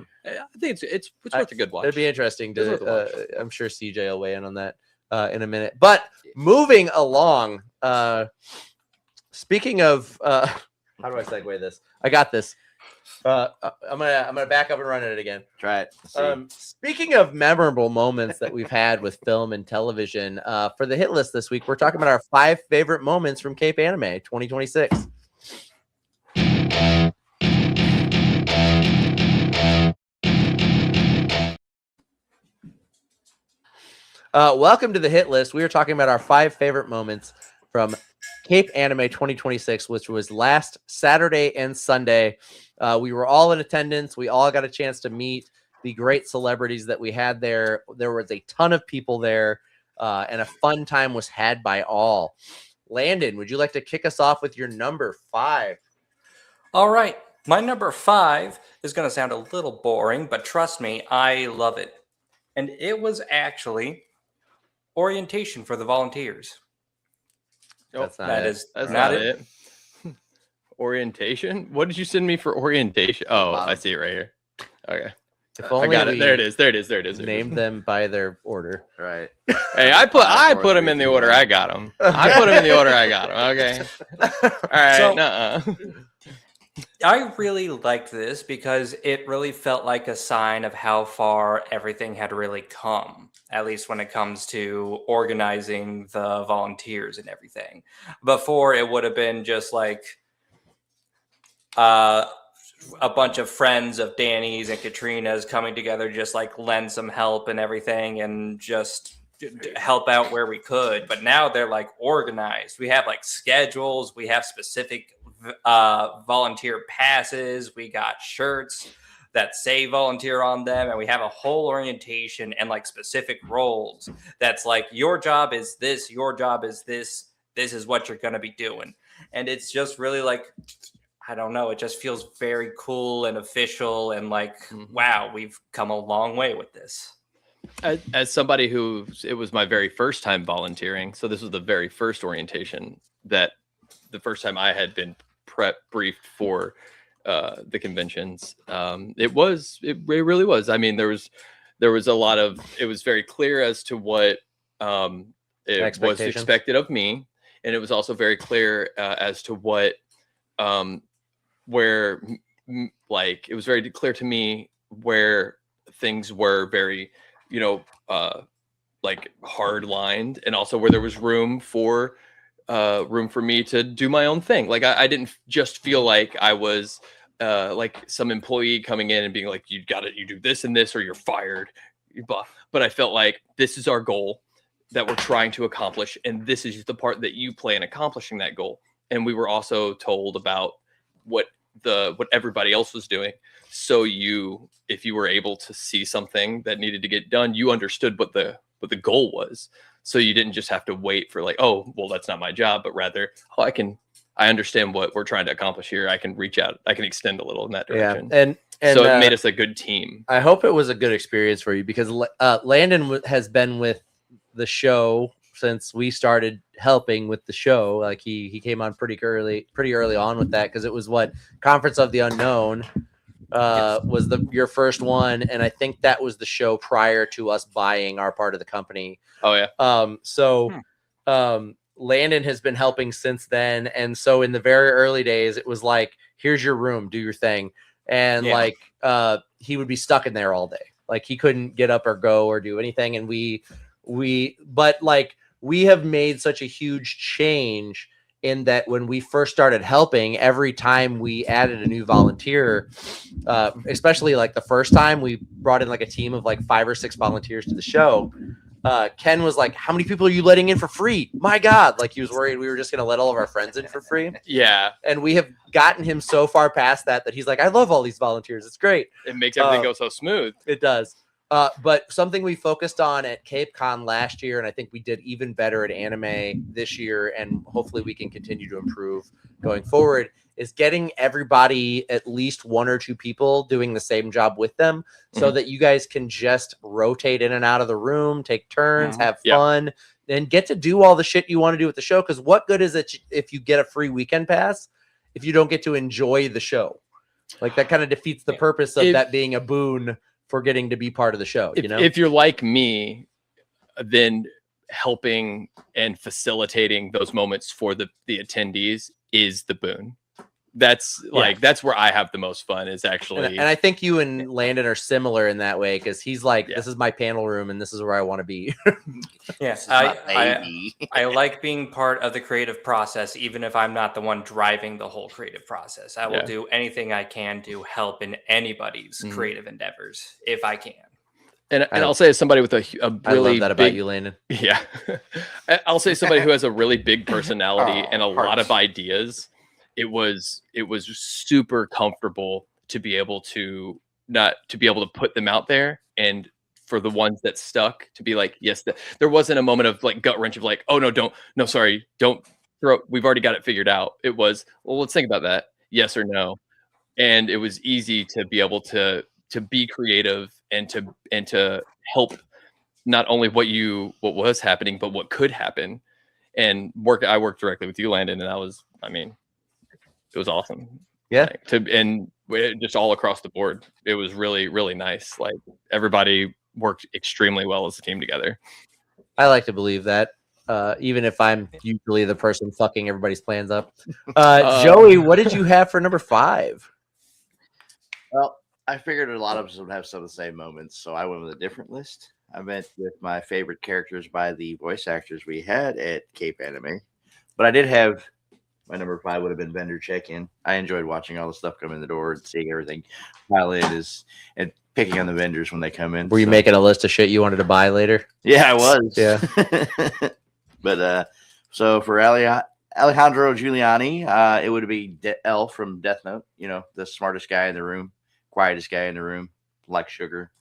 think it's worth a good watch. It'd be interesting to. I'm sure CJ will weigh in on that in a minute. But moving along. Speaking of, how do I segue this? I got this. I'm gonna back up and run it again. Try it. Speaking of memorable moments that we've had with film and television, for the hit list this week, we're talking about our 5 favorite moments from CapeAnime 2026. Welcome to the hit list. We are talking about our 5 favorite moments from CapeAnime 2026, which was last Saturday and Sunday. We were all in attendance. We all got a chance to meet the great celebrities that we had there. There was a ton of people there, and a fun time was had by all. Landon, would you like to kick us off with your number 5? All right. My number 5 is going to sound a little boring, but trust me, I love it. And it was actually orientation for the volunteers. That's not That's not it. Orientation? What did you send me for orientation? Oh, I see it right here. Okay. If only I got it. There it is. Name them by their order. Right. Hey, I put them in the order I got them. Okay. All right. So, I really liked this because it really felt like a sign of how far everything had really come, at least when it comes to organizing the volunteers and everything. Before, it would have been just like a bunch of friends of Danny's and Katrina's coming together, just like lend some help and everything and just help out where we could. But now they're like organized. We have like schedules. We have specific volunteer passes. We got shirts that say volunteer on them, and we have a whole orientation and like specific roles that's like, your job is this, your job is this is what you're going to be doing. And it's just really like, I don't know, it just feels very cool and official and like, wow, we've come a long way with this. As somebody it was my very first time volunteering, so this was the very first orientation, that the first time I had been briefed for the conventions. It really was. I mean, there was there was a lot of, it was very clear as to what it was expected of me. And it was also very clear as to what, where, like, it was very clear to me where things were very, you know, like hard lined, and also where there was room for me to do my own thing. Like I didn't just feel like I was like some employee coming in and being like, you do this and this or you're fired. But I felt like this is our goal that we're trying to accomplish, and this is the part that you play in accomplishing that goal. And we were also told about what everybody else was doing. So if you were able to see something that needed to get done, you understood what the goal was. So you didn't just have to wait for like, oh, well, that's not my job, but rather, I understand what we're trying to accomplish here. I can reach out. I can extend a little in that direction. Yeah. And so it made us a good team. I hope it was a good experience for you, because Landon has been with the show since we started helping with the show. Like he came on pretty early on with that, because it was Conference of the Unknown was your first one, and I think that was the show prior to us buying our part of the company. Oh yeah. Landon has been helping since then, and so in the very early days, it was like, here's your room, do your thing, and he would be stuck in there all day. Like he couldn't get up or go or do anything, and we have made such a huge change in that when we first started helping, every time we added a new volunteer, especially like the first time we brought in like a team of like 5 or 6 volunteers to the show, Ken was like, how many people are you letting in for free? My God. Like he was worried we were just going to let all of our friends in for free. Yeah. And we have gotten him so far past that he's like, I love all these volunteers. It's great. It makes everything go so smooth. It does. But something we focused on at CapeCon last year, and I think we did even better at Anime this year, and hopefully we can continue to improve going forward, is getting everybody, at least 1 or 2 people, doing the same job with them, so that you guys can just rotate in and out of the room, take turns, have fun, and get to do all the shit you want to do with the show. Because what good is it if you get a free weekend pass if you don't get to enjoy the show? Like that kind of defeats the purpose of that being a boon for getting to be part of the show. If you're like me, then helping and facilitating those moments for the attendees is the boon. That's that's where I have the most fun, is actually. And I think you and Landon are similar in that way, because he's like, this is my panel room and this is where I want to be. Yes, I like being part of the creative process, even if I'm not the one driving the whole creative process. I will do anything I can to help in anybody's creative endeavors if I can. And I'll say, as somebody with a really I love that about you, Landon. Yeah. I'll say, somebody who has a really big personality and a lot of ideas. It was super comfortable to be able to put them out there, and for the ones that stuck to be like, yes, there wasn't a moment of like gut wrench of like, oh no, don't throw. We've already got it figured out. It was, well, let's think about that. Yes or no. And it was easy to be able to be creative and to help not only what was happening, but what could happen. And I worked directly with you, Landon, and it was awesome. Yeah. And just all across the board, it was really, really nice. Like everybody worked extremely well as a team together. I like to believe that, even if I'm usually the person fucking everybody's plans up. Joey, what did you have for number 5? Well, I figured a lot of us would have some of the same moments, so I went with a different list. I went with my favorite characters by the voice actors we had at CapeAnime. But I did have, my number 5 would have been vendor check-in. I enjoyed watching all the stuff come in the door and seeing everything pile in and picking on the vendors when they come in. Were you making a list of shit you wanted to buy later? Yeah, I was. Yeah. But so for Alejandro Giuliani, it would be L from Death Note. You know, the smartest guy in the room, quietest guy in the room, like sugar.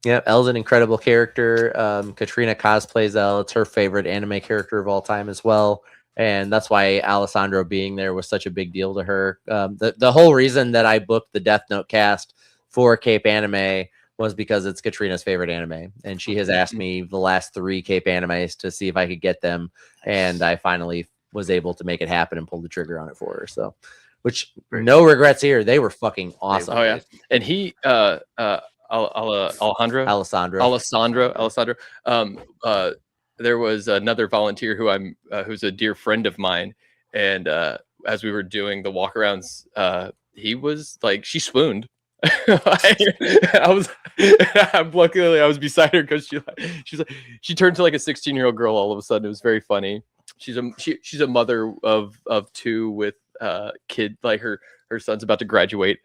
Yeah, Elle's an incredible character. Katrina cosplays Elle. It's her favorite anime character of all time as well. And that's why Alessandro being there was such a big deal to her. The whole reason that I booked the Death Note cast for CapeAnime was because it's Katrina's favorite anime. And she has asked me the last 3 CapeAnimes to see if I could get them. And I finally was able to make it happen and pull the trigger on it for her. So, which no regrets here. They were fucking awesome. Oh, yeah. And he, Alejandro. Alessandro. There was another volunteer who's a dear friend of mine, and as we were doing the walkarounds, he was like, she swooned. Luckily I was beside her because she turned to like a 16-year-old girl all of a sudden. It was very funny. She's a mother of two with kid, like her son's about to graduate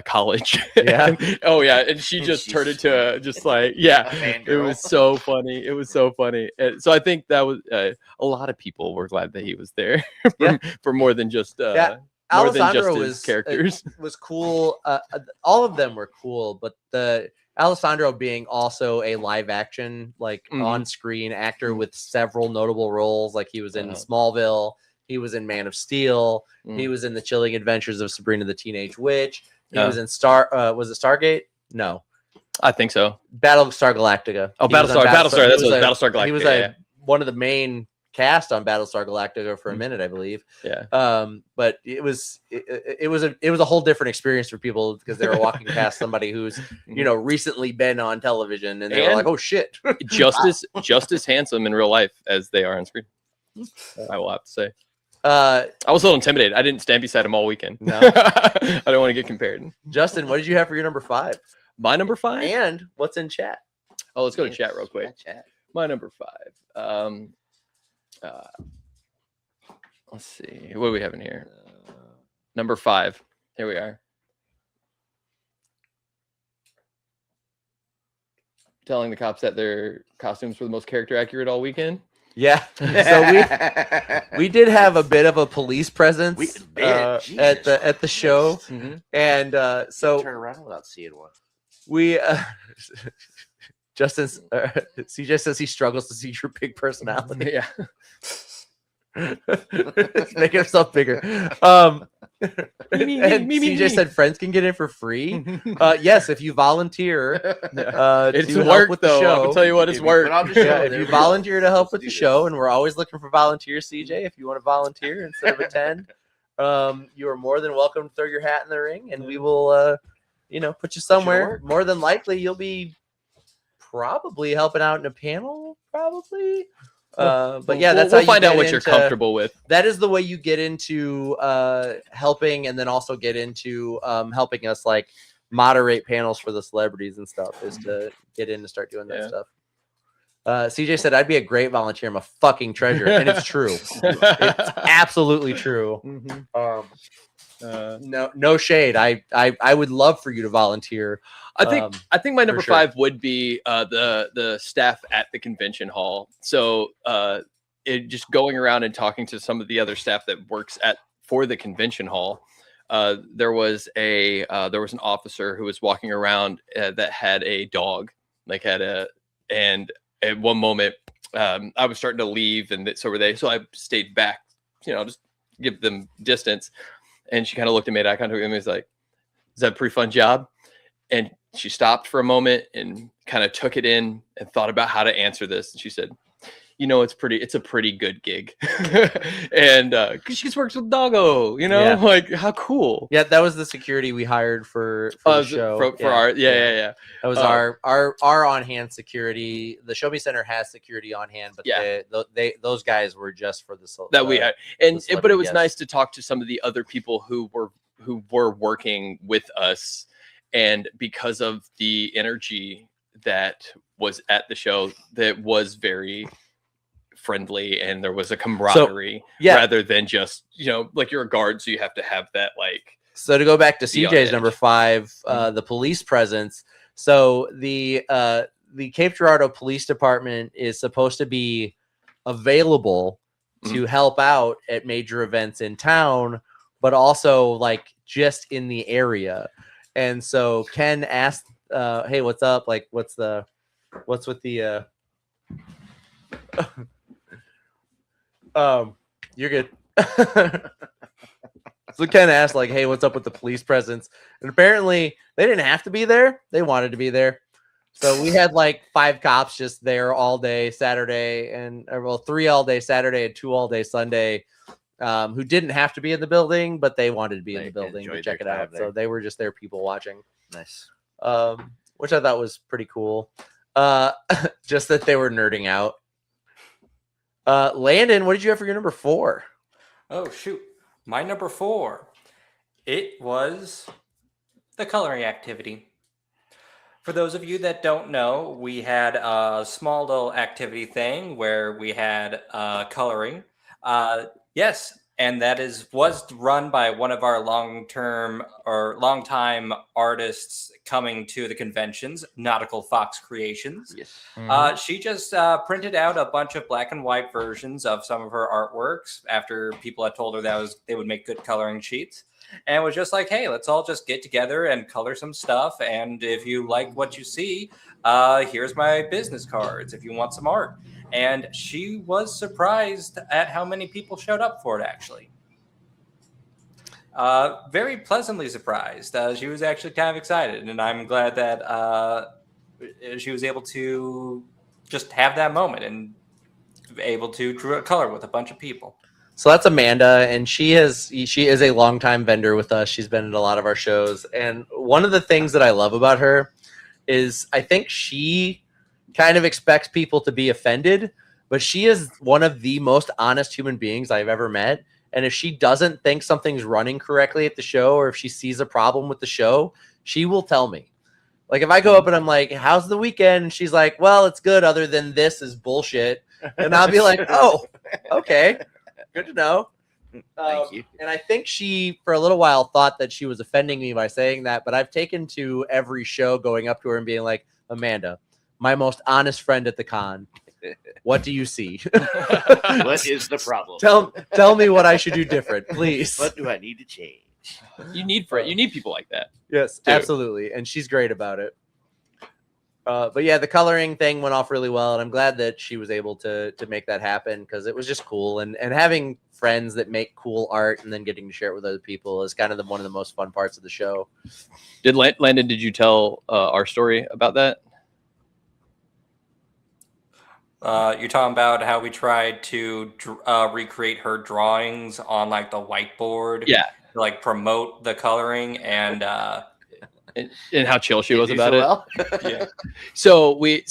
college. Yeah. Oh yeah, and she just turned into just like, yeah, it was so funny. And so I think that was a lot of people were glad that he was there for more than just more than just his characters. Was cool. All of them were cool, but the Alessandro being also a live action, like on screen actor with several notable roles. Like he was in Smallville, he was in Man of Steel, he was in The Chilling Adventures of Sabrina the Teenage Witch. He was in was it Stargate? No, I think so. Battlestar Galactica. Oh, Battlestar. That's what Battlestar Galactica. He was one of the main cast on Battlestar Galactica for a minute, I believe. Yeah. But it was a whole different experience for people because they were walking past somebody who's recently been on television, and they were like, "Oh shit!" just as handsome in real life as they are on screen. I will have to say. I was a little intimidated. I didn't stand beside him all weekend. No, I don't want to get compared. Justin, what did you have for your number 5? My number 5, and what's in chat? Oh, let's go to chat real quick. My number 5. Let's see. What do we have in here? Number 5. Here we are. Telling the cops that their costumes were the most character accurate all weekend. Yeah. So we did have a bit of a police presence at the show. And so turn around without seeing one. We Justin CJ says he struggles to see your big personality. Yeah. Make himself bigger. CJ said friends can get in for free. Yes, if you volunteer. It's to work help with the show. I'll tell you what, it's work. If you volunteer to help with the show, and we're always looking for volunteers, CJ. If you want to volunteer instead of attend, you are more than welcome to throw your hat in the ring, and we will, put you somewhere. More than likely, you'll be probably helping out in a panel, probably. But yeah, that's we'll how you find out what into, you're comfortable with. That is the way you get into helping, and then also get into helping us like moderate panels for the celebrities and stuff. Is to get in and start doing that stuff. CJ said I'd be a great volunteer. I'm a fucking treasure, and it's true. It's absolutely true. No shade. I would love for you to volunteer. I think my number 5 would be the staff at the convention hall. So just going around and talking to some of the other staff that works for the convention hall. There was an officer who was walking around that had a dog, and at one moment I was starting to leave, and so were they. So I stayed back, just give them distance. And she kind of looked at me, and I kind of was like, "Is that a pretty fun job?" And she stopped for a moment and kind of took it in and thought about how to answer this. And she said, it's a pretty good gig. And cause she just works with Doggo, like how cool. Yeah. That was the security we hired for the show. For our, yeah. That was our on-hand security. The Show Me Center has security on hand, but those guys were just for the we had. But it was nice to talk to some of the other people who were working with us. And because of the energy that was at the show, that was very friendly, and there was a camaraderie rather than just, like you're a guard, so you have to have that like. So to go back to CJ's number 5, the police presence. So the Cape Girardeau Police Department is supposed to be available to help out at major events in town, but also like just in the area. And so Ken asked, "Hey, what's up? Like, what's with the?" You're good. So Ken asked, like, "Hey, what's up with the police presence?" And apparently, they didn't have to be there; they wanted to be there. So we had like 5 cops just there all day Saturday, and 3 all day Saturday and 2 all day Sunday. Who didn't have to be in the building, but they wanted to be in the building to check it out. So they were just there, people watching. Nice. which I thought was pretty cool. Just that they were nerding out. Landon, what did you have for your number 4? Oh, shoot. My number 4. It was the coloring activity. For those of you that don't know, we had a small little activity thing where we had coloring. Yes, and that was run by one of our long-time artists coming to the conventions, Nautical Fox Creations. Yes. She just printed out a bunch of black and white versions of some of her artworks after people had told her they would make good coloring sheets. And was just like, hey, let's all just get together and color some stuff. And if you like what you see, here's my business cards if you want some art. And she was surprised at how many people showed up for it, actually. Very pleasantly surprised. She was actually kind of excited. And I'm glad that she was able to just have that moment and able to draw a color with a bunch of people. So that's Amanda, and she is a longtime vendor with us. She's been at a lot of our shows, and one of the things that I love about her is I think she kind of expects people to be offended, but she is one of the most honest human beings I've ever met. And if she doesn't think something's running correctly at the show, or if she sees a problem with the show, she will tell me. Like if I go up and I'm like, "How's the weekend?" and she's like, "Well, it's good, other than this is bullshit," and I'll be like, "Oh, okay." Good to know. Thank you. And I think she, for a little while, thought that she was offending me by saying that. But I've taken to every show going up to her and being like, "Amanda, my most honest friend at the con. What do you see? What is the problem? Tell me what I should do different, please." What do I need to change? You need people like that. Yes, Dude. absolutely. And she's great about it. But yeah, the coloring thing went off really well, and I'm glad that she was able to make that happen because it was just cool. And having friends that make cool art and then getting to share it with other people is kind of one of the most fun parts of the show. Landon, did you tell our story about that? You're talking about how we tried to recreate her drawings on like the whiteboard. Yeah. To, like promote the coloring and how chill she was You about so it. well? yeah. So we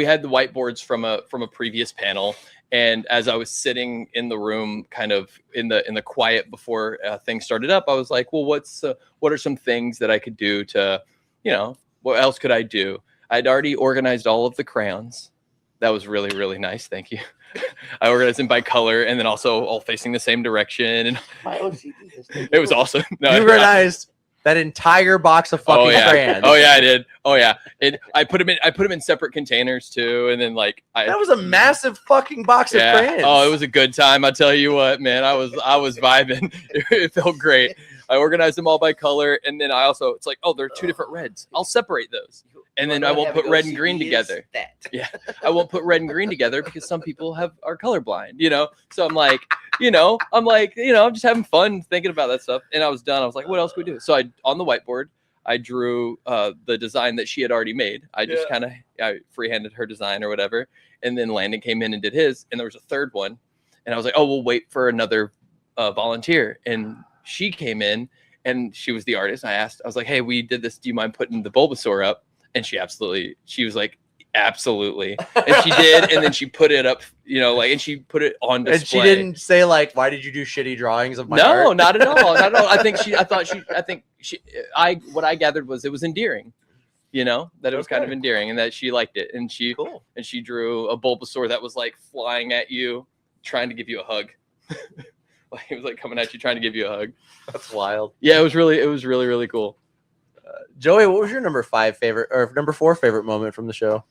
had the whiteboards from a previous panel, and as I was sitting in the room, kind of in the quiet before things started up, I was like, well, what are some things that I could do to, what else could I do? I'd already organized all of the crayons. That was really, really nice. Thank you. I organized them by color and then also all facing the same direction, and My OCD is it was awesome. No, You organized that entire box of fucking crayons. Oh yeah, I did. Oh yeah. I put them in separate containers too, and then That was a massive fucking box of crayons. Oh, it was a good time. I tell you what, man. I was vibing. It felt great. I organized them all by color, and then it's like, oh, there are 2 different reds. I'll separate those, and then I won't put red and green together. Yeah, I won't put red and green together because some people are colorblind. So I'm like, I'm just having fun thinking about that stuff. And I was done. I was like, what else could we do? So on the whiteboard, I drew the design that she had already made. I just I freehanded her design or whatever. And then Landon came in and did his. And there was a third one. And I was like, oh, we'll wait for another volunteer. And she came in and she was the artist. I was like, hey, we did this. Do you mind putting the Bulbasaur up? And she was like, absolutely. And she did. And then she put it up, and she put it on display. And she didn't say why did you do shitty drawings of my art? No, not at all. Not at all. What I gathered was it was endearing, that it was kind of endearing and that she liked it. And she drew a Bulbasaur that was flying at you, trying to give you a hug. It was coming at you, trying to give you a hug. That's wild. Yeah, it was really, really cool. Joey, what was your number 4 favorite moment from the show?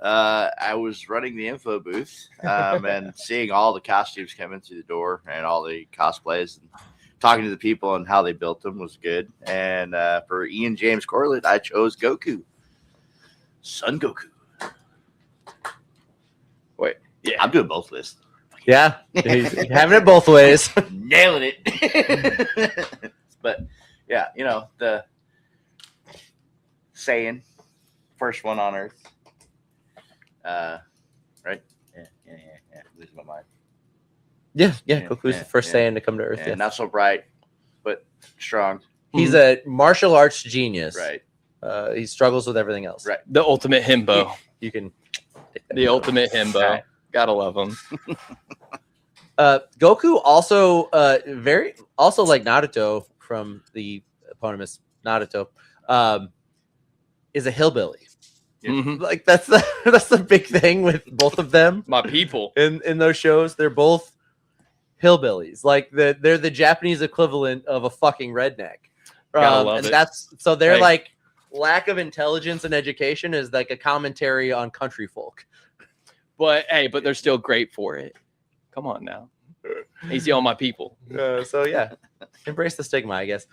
I was running the info booth and seeing all the costumes coming through the door and all the cosplays and talking to the people and how they built them was good. And for Ian James Corlett, I chose Goku. Son Goku. Wait, yeah. I'm doing both lists. Yeah, he's having it both ways. Nailing it. But yeah, the Saiyan, first one on Earth. Right? Yeah. Losing my mind. Yeah. Goku's the first Saiyan to come to Earth. And not so bright, but strong. He's a martial arts genius. Right. He struggles with everything else. Right. The ultimate himbo. You can. The ultimate himbo. Right. Gotta love him. Goku also also like Naruto from the eponymous Naruto, is a hillbilly. Mhm. Like that's the big thing with both of them My people. in those shows. They're both hillbillies. Like they're the Japanese equivalent of a fucking redneck. Gotta love and it. that's so they're Hey. like lack of intelligence and education is like a commentary on country folk. But hey, but they're still great for it. Come on now. Easy on my people. So yeah, embrace the stigma, I guess.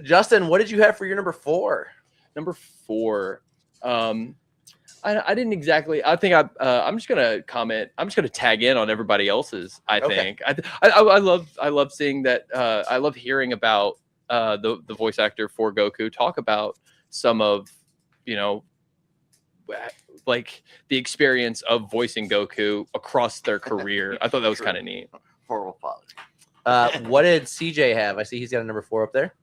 Justin, what did you have for your number 4? Number 4. I didn't exactly. I think I'm just gonna comment. I'm just gonna tag in on everybody else's. I Okay. think I love seeing that. I love hearing about the voice actor for Goku talk about some of like the experience of voicing Goku across their career. I thought that was kind of neat. Horrible father. What did CJ have? I see he's got a number 4 up there.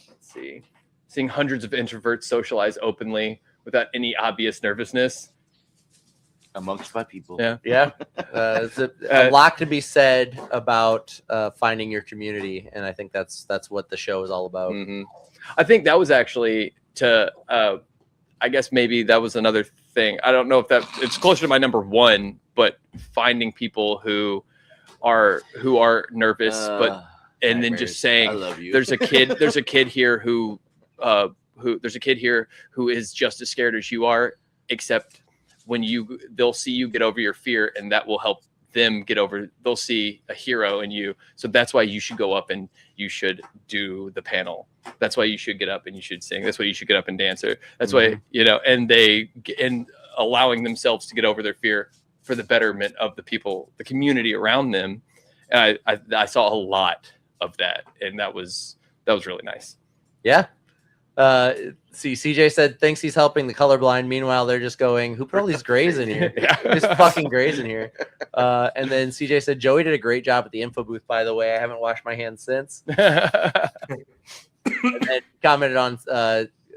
Let's see, seeing hundreds of introverts socialize openly without any obvious nervousness. Amongst my people. Yeah. Yeah, it's a lot to be said about finding your community, and I think that's what the show is all about. Mhm. I think that was actually to. I guess maybe that was another thing. I don't know if it's closer to my number 1, but finding people who are nervous, and then Nightmares. just saying, I love you. there's a kid here who is just as scared as you are, except when they'll see you get over your fear, and that will help them get over. They'll see a hero in you, so that's why you should go up and you should do the panel. That's why you should get up and you should sing. That's why you should get up and dance. That's why and allowing themselves to get over their fear for the betterment of the people, the community around them. And I saw a lot of that, and that was really nice. Yeah. See, CJ said thinks he's helping the colorblind. Meanwhile, they're just going, "Who put all these grays in here? There's fucking grays in here." And then CJ said Joey did a great job at the info booth. By the way, I haven't washed my hands since. And then commented on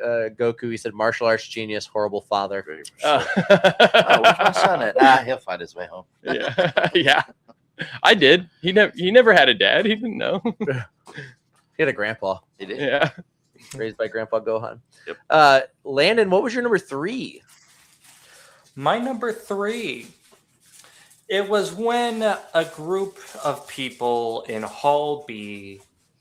Goku. He said martial arts genius, horrible father. Oh, where's my son at? He'll find his way home. Yeah. I did. He never had a dad. He didn't know. He had a grandpa He did. Yeah. raised by Grandpa Gohan. Yep. Landon, what was your number 3? My number 3. It was when a group of people in Hall B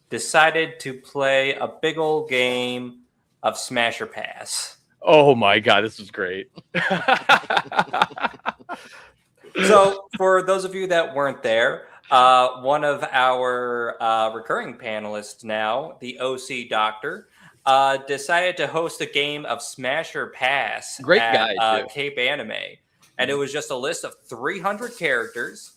decided to play a big old game of Smash or Pass. Oh my God, this was great. So, for those of you that weren't there, one of our recurring panelists now, the OC Doctor, decided to host a game of Smash or Pass Great at guy, too. CapeAnime. And it was just a list of 300 characters.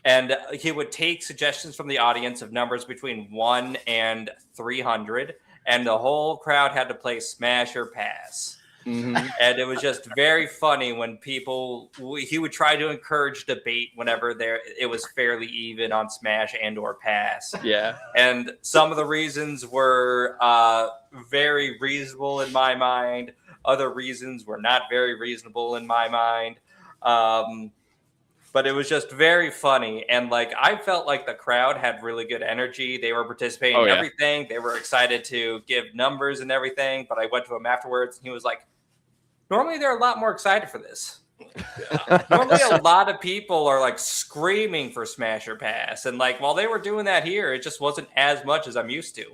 And he would take suggestions from the audience of numbers between 1 and 300. And the whole crowd had to play Smash or Pass. Mhm. And it was just very funny when he would try to encourage debate whenever it was fairly even on Smash and or Pass. Yeah. And some of the reasons were very reasonable in my mind. Other reasons were not very reasonable in my mind. But it was just very funny. And like, I felt like the crowd had really good energy. They were participating in everything. They were excited to give numbers and everything. But I went to him afterwards and he was like, normally they're a lot more excited for this. Normally a lot of people are like screaming for Smash or Pass. And like, while they were doing that here, it just wasn't as much as I'm used to.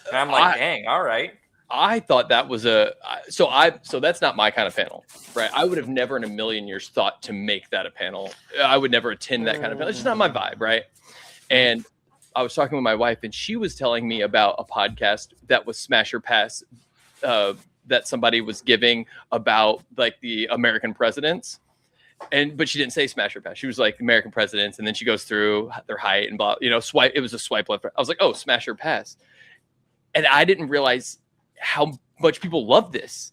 And I'm like, dang, all right. I thought that was so that's not my kind of panel, right? I would have never in a million years thought to make that a panel. I would never attend that kind of panel. It's just not my vibe, right? And I was talking with my wife, and she was telling me about a podcast that was Smash or Pass that somebody was giving about like the American presidents. But she didn't say Smash or Pass. She was like American presidents, and then she goes through their height and blah, swipe. It was a swipe left. I was like, oh, Smash or Pass. And I didn't realize how much people love this.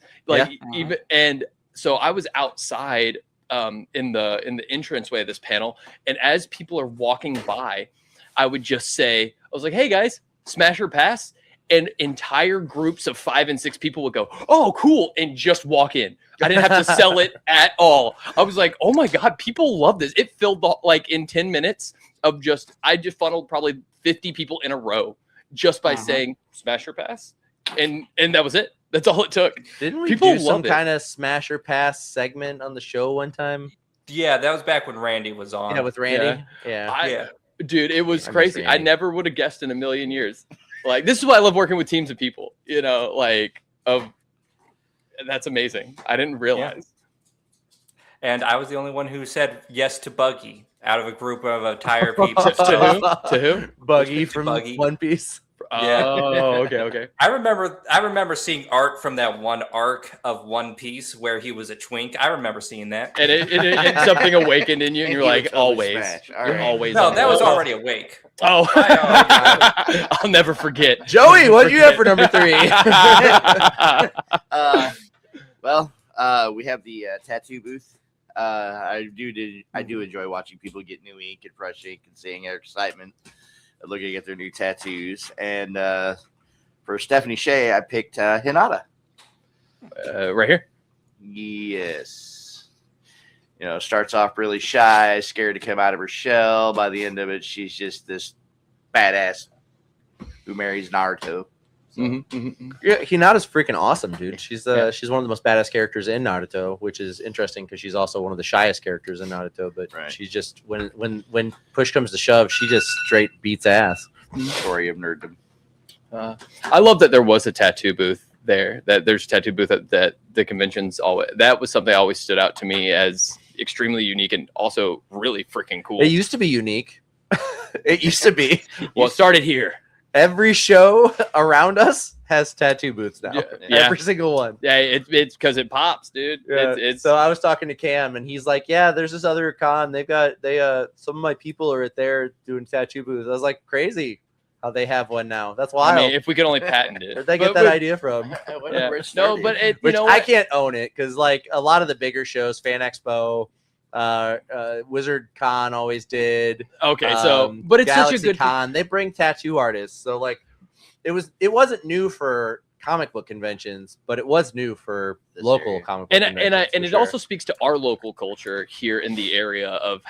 And so I was outside in the entranceway of this panel, and as people are walking by, I would just say, I was like, hey guys, smash or pass. And entire groups of 5 and 6 people would go, oh, cool, and just walk in. I didn't have to sell it at all. I was like, oh my God, people love this. It filled like in 10 minutes of I just funneled probably 50 people in a row just by saying smash or pass. And that was it. That's all it took. Didn't we People do some love it. kind of smash or pass segment on the show one time? Yeah, that was back when Randy was on. Yeah, with Randy. Yeah. Yeah. Dude, it was I miss crazy. I Randy. never would have guessed in a million years. Like, this is why I love working with teams of people, you know, like, that's amazing. I didn't realize. And I was the only one who said yes to Buggy out of a group of entire people. To who? Buggy To from Buggy. One Piece. Yeah. Oh, okay. I remember seeing art from that one arc of One Piece where he was a twink. I remember seeing that. And it something awakened in you, and you're he like, would totally always. smash. All You're right. always. No, on that was board. already awake. Oh, I I'll never forget. Joey, what do you have for number 3? We have the tattoo booth. I do enjoy watching people get new ink and fresh ink and seeing their excitement of looking at their new tattoos. And for Stephanie Shea, I picked Hinata. Right here. Yes. You know, starts off really shy, scared to come out of her shell. By the end of it, she's just this badass who marries Naruto. Yeah, Hinata's freaking awesome, dude. She's one of the most badass characters in Naruto, which is interesting because she's also one of the shyest characters in Naruto. But she's just when push comes to shove, she just straight beats ass. Story of nerddom. I love that there was a tattoo booth there. That there's a tattoo booth that the conventions always. That was something that always stood out to me as extremely unique and also really freaking cool. It used to be unique. It used to be. Well, it started here. Every show around us has tattoo booths now. Yeah. Every single one. Yeah, it's because it pops, dude. Yeah. It's So I was talking to Cam, and he's like, "Yeah, there's this other con. They some of my people are at there doing tattoo booths." I was like, "Crazy how they have one now. That's wild." I mean, if we could only patent it. Where'd they get that idea from? Yeah. No, but you Which know I what? can't own it because like a lot of the bigger shows, Fan Expo, Wizard Con always did. Okay, so but it's Galaxy such a good con. They bring tattoo artists, so like it wasn't new for comic book conventions, but it was new for This local area. comic book conventions. and it also speaks to our local culture here in the area of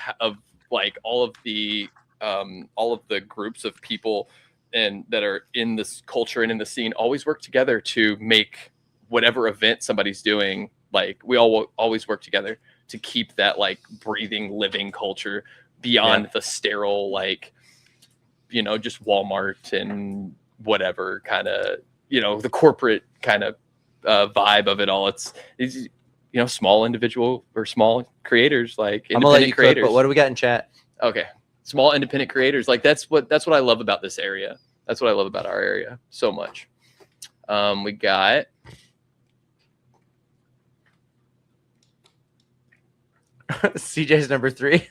like all of the groups of people and that are in this culture and in the scene always work together to make whatever event somebody's doing. Like we all always work together to keep that like breathing, living culture beyond the sterile, like, you know, just Walmart and whatever kind of, you know, the corporate kind of vibe of it all. It's you know, small individual or small creators, like I'm gonna let independent you creators. cook, but what do we got in chat? Okay, small independent creators. Like that's what I love about this area. That's what I love about our area so much. We got. CJ's number 3.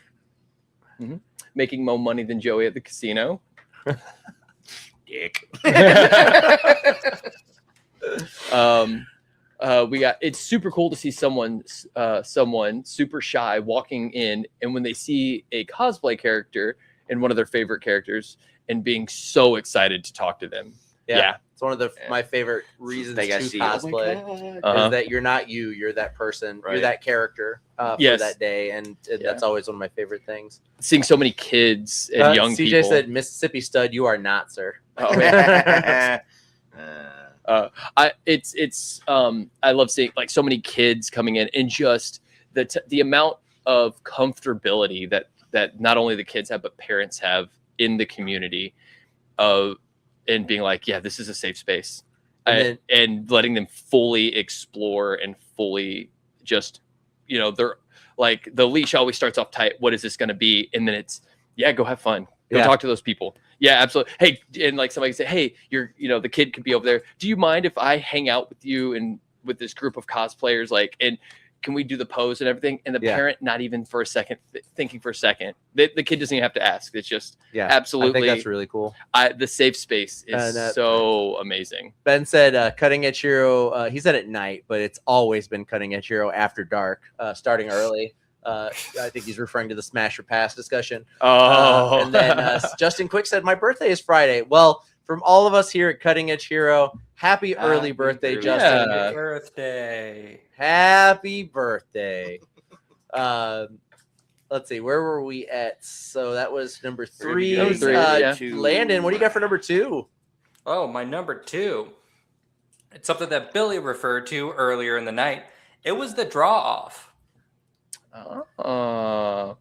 Making more money than Joey at the casino. Dick. We got. It's super cool to see someone super shy walking in, and when they see a cosplay character and one of their favorite characters, and being so excited to talk to them. Yeah. It's one of my favorite reasons They got to to see cosplay. Uh-huh. Is that you're not you're that person, you're Right. that character for Yes. that day, and that's always one of my favorite things. Seeing so many kids and young CJ people. said, "Mississippi stud, you are not, sir." Oh. I love seeing like so many kids coming in and just the amount of comfortability that not only the kids have but parents have in the community and being like, yeah, this is a safe space, and letting them fully explore and fully just, you know, they're like the leash always starts off tight. What is this going to be? And then it's, yeah, go have fun. Go talk to those people. Yeah, absolutely. Hey, and like somebody say, hey, the kid could be over there. Do you mind if I hang out with you and with this group of cosplayers? Like, and can we do the pose and everything? And the parent, not even for a second, thinking for a second. The kid doesn't even have to ask. It's just absolutely. I think that's really cool. The safe space is so amazing. Ben said, Cutting Edge Hero, he said at night, but it's always been Cutting Edge Hero after dark, starting early. I think he's referring to the Smash or Pass discussion. Oh, And then Justin Quick said, my birthday is Friday. Well, from all of us here at Cutting Edge Hero, happy early birthday, early Justin. Yeah. Birthday. Happy birthday. Let's see, where were we at? So that was number three. That was three, yeah. Landon, what do you got for number 2? Oh, my number 2. It's something that Billy referred to earlier in the night. It was the draw off. Oh.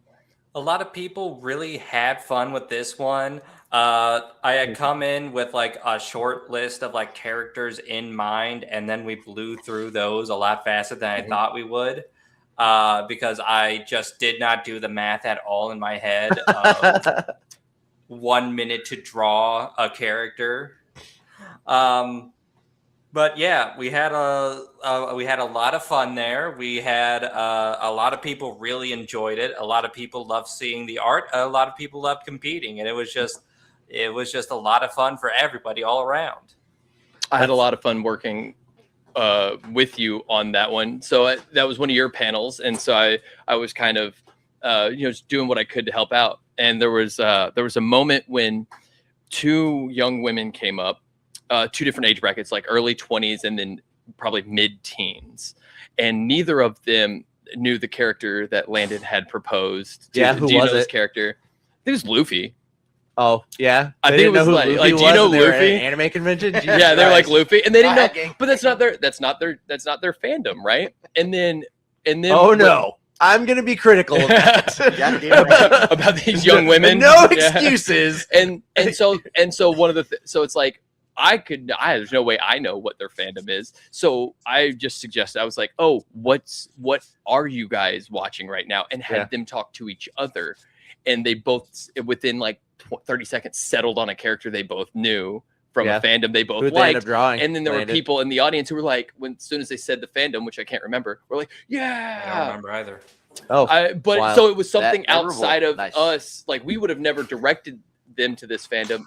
A lot of people really had fun with this one. I had come in with like a short list of like characters in mind, and then we blew through those a lot faster than I thought we would, because I just did not do the math at all in my head. 1 minute to draw a character. But yeah, we had a lot of fun there. We had a lot of people really enjoyed it. A lot of people loved seeing the art. A lot of people loved competing, and it was just a lot of fun for everybody all around. I had a lot of fun working with you on that one. So that was one of your panels, and so I was kind of just doing what I could to help out. And there was a moment when 2 young women came up. 2 different age brackets, like early 20s and then probably mid-teens, and neither of them knew the character that Landon had proposed. Yeah, who was this it? character? I think it was Luffy. Oh yeah, I They think it didn't was know who like, Luffy do you was know when they were at Luffy? an anime convention? Jesus Yeah, they're like Christ. Luffy, and they didn't know. Bragging. But that's not their fandom, right? And then Oh no, I'm gonna be critical of that. Goddamn right. about these young women. No Yeah. excuses. And so one of the so it's like there's no way I know what their fandom is. So I just suggested, I was like, oh, what are you guys watching right now? And had them talk to each other. And they both, within like 30 seconds, settled on a character they both knew from a fandom they both Who'd they end up liked. drawing? And then there Landon? were people in the audience who were like, as soon as they said the fandom, which I can't remember, we're like, I don't yeah. remember either. Oh, But wild. so it was something That memorable. outside of Nice. us. Like we would have never directed them to this fandom,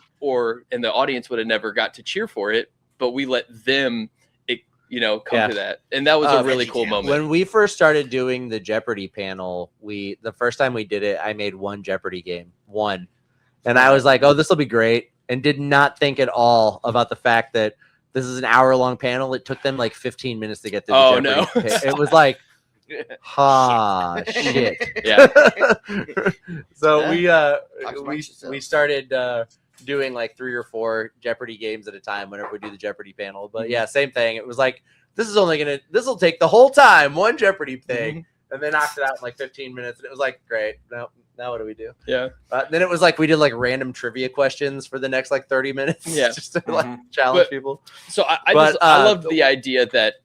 and the audience would have never got to cheer for it. But we let them, come to that, and that was a really cool moment. When we first started doing the Jeopardy panel, the first time we did it, I made 1 Jeopardy game, and I was like, "Oh, this will be great," and did not think at all about the fact that this is an hour-long panel. It took them like 15 minutes to get through. Oh, the Jeopardy no. It was like, shit. Yeah. So Talks about yourself. we started doing like 3 or 4 Jeopardy games at a time whenever we do the Jeopardy panel. But yeah, same thing. It was like, this will take the whole time, 1 Jeopardy thing. And they knocked it out in like 15 minutes. And it was like, great. Now what do we do? Yeah. Then it was like, we did like random trivia questions for the next like 30 minutes. Yeah. Just to like challenge people. So I love the idea that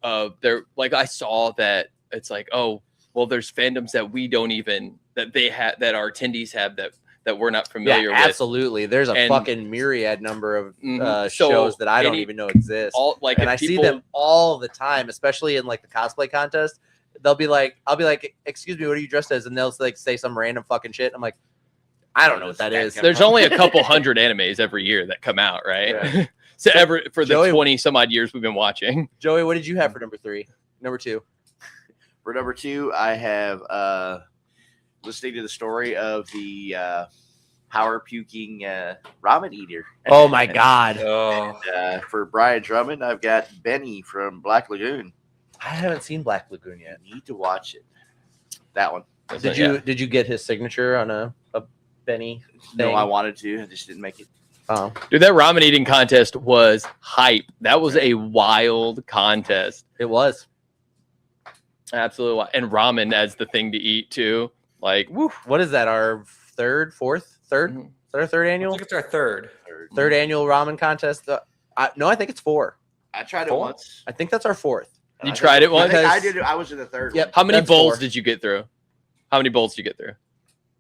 I saw that it's like, oh, well, there's fandoms that we don't even, that they have, that our attendees have that we're not familiar with. Absolutely. There's a And- fucking myriad number of So shows that I don't even know exist. And I see them all the time, especially in like the cosplay contest. I'll be like, excuse me, what are you dressed as? And they'll like say some random fucking shit. I'm like, I don't know what that is. There's only a couple hundred animes every year that come out, right? Yeah. So for the Joey- 20 some odd years we've been watching. Joey, what did you have for number 2? For number 2, I have listening to the story of the power puking ramen eater. Oh my God. Oh, For Brian Drummond, I've got Benny from Black Lagoon. I haven't seen Black Lagoon yet. You need to watch it. That one. Did you get his signature on a Benny thing? No, I wanted to. I just didn't make it. Oh. Dude, that ramen eating contest was hype. That was a wild contest. It was. Absolutely wild. And ramen as the thing to eat too. Like, woo. What is that? Our third I annual? think it's our third. Third annual ramen contest. No, I think it's 4. I tried it 4? once. I think that's our 4th. You tried it I once? think I did. I was in the third. Yep. One. How many That's bowls 4. did you get through? How many bowls did you get through?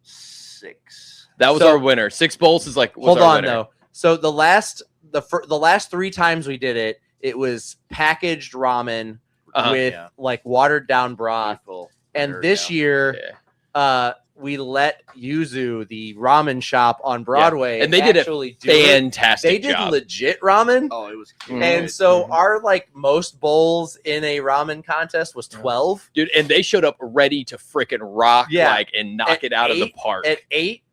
6. That was So- our winner. 6 bowls was like, was Hold our on winner. though. So the last 3 times we did it, it was packaged ramen Uh-huh. with Yeah. like watered down broth. Full. And There we this go. year, Yeah. we let Yuzu, the ramen shop on Broadway, And they did a actually do it. fantastic They did job. legit ramen. Oh, it was. And so our like most bowls in a ramen contest was 12. Dude, and they showed up ready to freaking rock and knock At it out of the 8 park. At 8,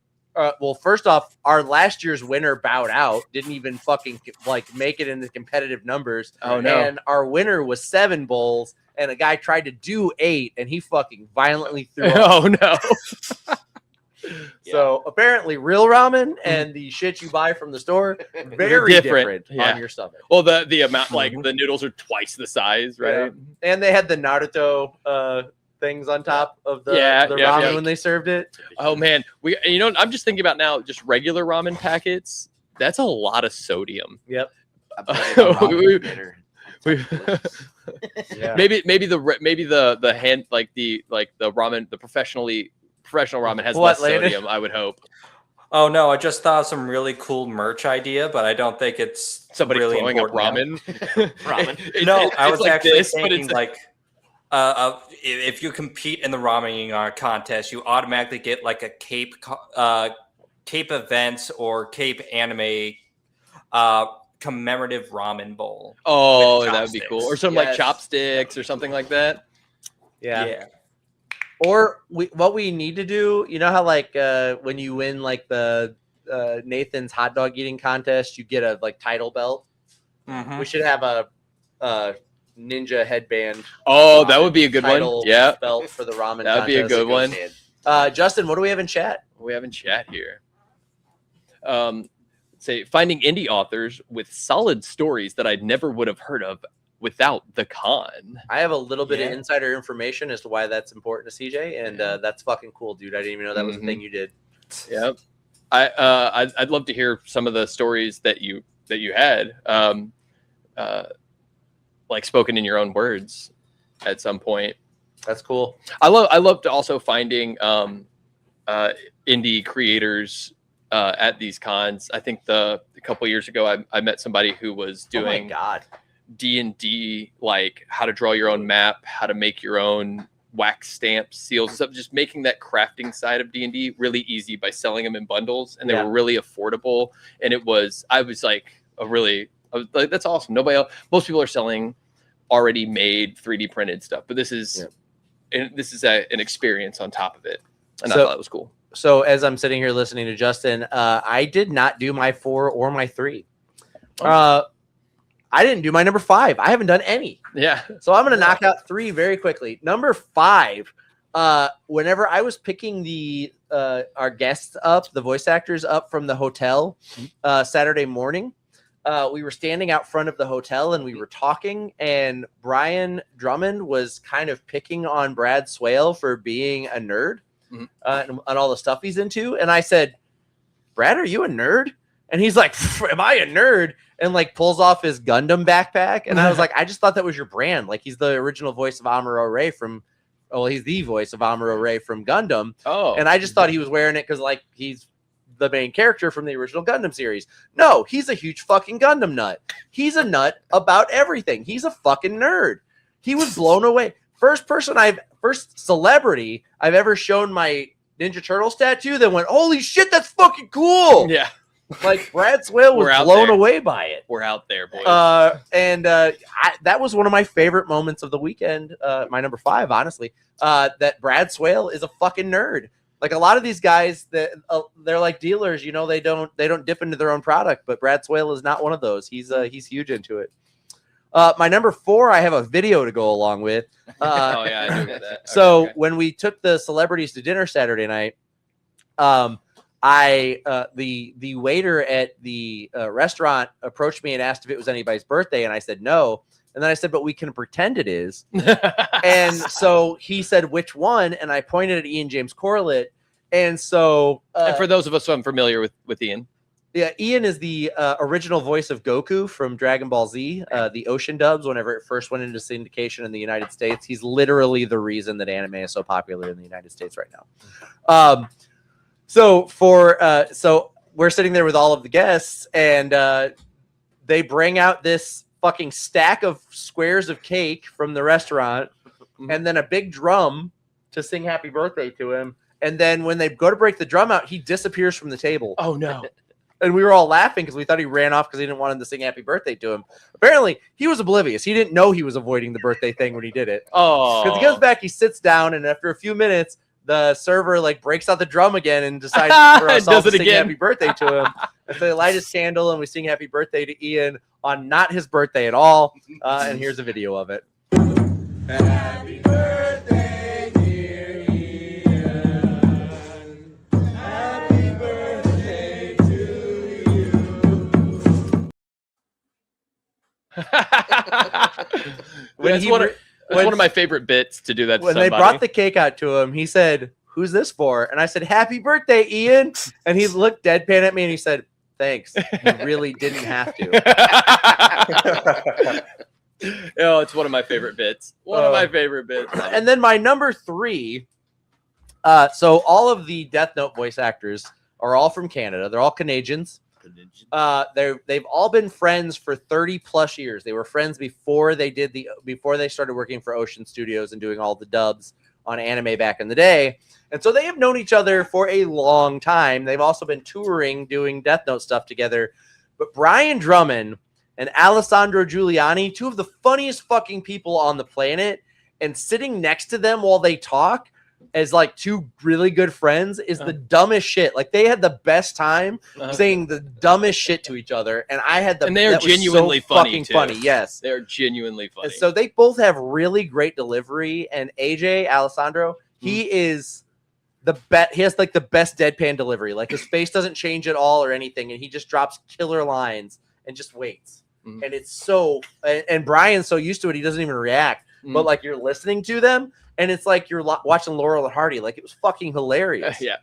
well, first off, our last year's winner bowed out, didn't even fucking like make it in the competitive numbers. Oh, no. And our winner was 7 bowls, and a guy tried to do 8, and he fucking violently threw up. Oh no. So apparently, real ramen and the shit you buy from the store very different Yeah. on your stomach. Well, the amount, like the noodles are twice the size, right? Yeah. And they had the Naruto things on top of the ramen when they served it. Oh man, I'm just thinking about now, just regular ramen packets. That's a lot of sodium. Yep. Yeah. Maybe the hand like the ramen, the professional ramen has less sodium. I would hope. Oh no, I just thought of some really cool merch idea, but I don't think it's Somebody really throwing up important ramen. Ramen. No, I was like actually this, but thinking it's like, if you compete in the ramen contest, you automatically get like a Cape Events or CapeAnime commemorative ramen bowl. Oh, with that would be cool. Or chopsticks. some like chopsticks or something like that. Yeah. Or what we need to do, you know how like when you win like the Nathan's hot dog eating contest, you get a like title belt. Mhm. We should have a ninja headband. Oh, that would be a good one. title Yeah, belt for the ramen. that would be a contest. good one. Justin, what do we have in chat? We have in chat here. Say finding indie authors with solid stories that I never would have heard of without the con. I have a little bit of insider information as to why that's important to CJ, and that's fucking cool, dude. I didn't even know that was a thing you did. Yep. I'd love to hear some of the stories that you had, like spoken in your own words at some point. That's cool. I love to also finding indie creators at these cons. I think a couple years ago I met somebody who was doing D&D, like how to draw your own map, how to make your own wax stamps, seals and stuff, just making that crafting side of D&D really easy by selling them in bundles, and they were really affordable. And I was like that's awesome. Most people are selling already made 3D printed stuff, but this is an experience on top of it, and I thought that was cool. So as I'm sitting here listening to Justin, I did not do my 4 or my 3. I didn't do my number 5. I haven't done any. Yeah. So I'm going to knock out 3 very quickly. Number 5, whenever I was picking our guests up, the voice actors up from the hotel Saturday morning, we were standing out front of the hotel and we were talking, and Brian Drummond was kind of picking on Brad Swale for being a nerd and all the stuff he's into. And I said, Brad, are you a nerd? And he's like, am I a nerd? And like pulls off his Gundam backpack. And I was like, I just thought that was your brand. Like he's the original voice of Amuro Ray he's the voice of Amuro Ray from Gundam. Oh. And I just thought he was wearing it because like he's the main character from the original Gundam series. No, he's a huge fucking Gundam nut. He's a nut about everything. He's a fucking nerd. He was blown away. First celebrity I've ever shown my Ninja Turtles tattoo that went, holy shit, that's fucking cool. Yeah. Like Brad Swale was blown away by it. We're out there, boys. That was one of my favorite moments of the weekend. My number 5, honestly, that Brad Swale is a fucking nerd. Like a lot of these guys that they're like dealers, you know, they don't dip into their own product, but Brad Swale is not one of those. He's huge into it. My number 4, I have a video to go along with. Oh yeah, I do get that. So when we took the celebrities to dinner Saturday night, the waiter at the restaurant approached me and asked if it was anybody's birthday, and I said no. And then I said, but we can pretend it is. And so he said, which one? And I pointed at Ian James Corlett. And so and for those of us who I'm familiar with Ian. Yeah, Ian is the original voice of Goku from Dragon Ball Z, the Ocean dubs, whenever it first went into syndication in the United States. He's literally the reason that anime is so popular in the United States right now. So we're sitting there with all of the guests, and they bring out this fucking stack of squares of cake from the restaurant, and then a big drum to sing happy birthday to him. And then when they go to break the drum out, he disappears from the table. Oh no. And we were all laughing because we thought he ran off because he didn't want him to sing happy birthday to him. Apparently, he was oblivious. He didn't know he was avoiding the birthday thing when he did it. Oh. Because he goes back, he sits down, and after a few minutes, the server like breaks out the drum again and decides for us all to sing happy birthday to him. And so they light his candle and we sing happy birthday to Ian on not his birthday at all. And here's a video of it. Happy birthday, dear Ian. Happy birthday to you. That's one of my favorite bits to do that to when somebody. they brought the cake out to him, he said, "Who's this for?" And I said, "Happy birthday, Ian." And he looked deadpan at me and he said, "Thanks. You really didn't have to." Oh, it's one of my favorite bits. One of my favorite bits. And then my number 3. So all of the Death Note voice actors are all from Canada. They're all Canadians. They've all been friends for 30 plus years. They were friends before they started working for Ocean Studios and doing all the dubs on anime back in the day. And so they have known each other for a long time. They've also been touring, doing Death Note stuff together. But Brian Drummond and Alessandro Giuliani, 2 of the funniest fucking people on the planet, and sitting next to them while they talk as like 2 really good friends is the dumbest shit. Like they had the best time saying the dumbest shit to each other, and I had the and they are genuinely funny. Yes, they're genuinely funny. And so they both have really great delivery. And AJ Alessandro, he is the best. He has like the best deadpan delivery. Like his face doesn't change at all or anything, and he just drops killer lines and just waits. And it's so. And Brian's so used to it, he doesn't even react. But like you're listening to them. And it's like you're watching Laurel and Hardy. Like it was fucking hilarious. Yeah.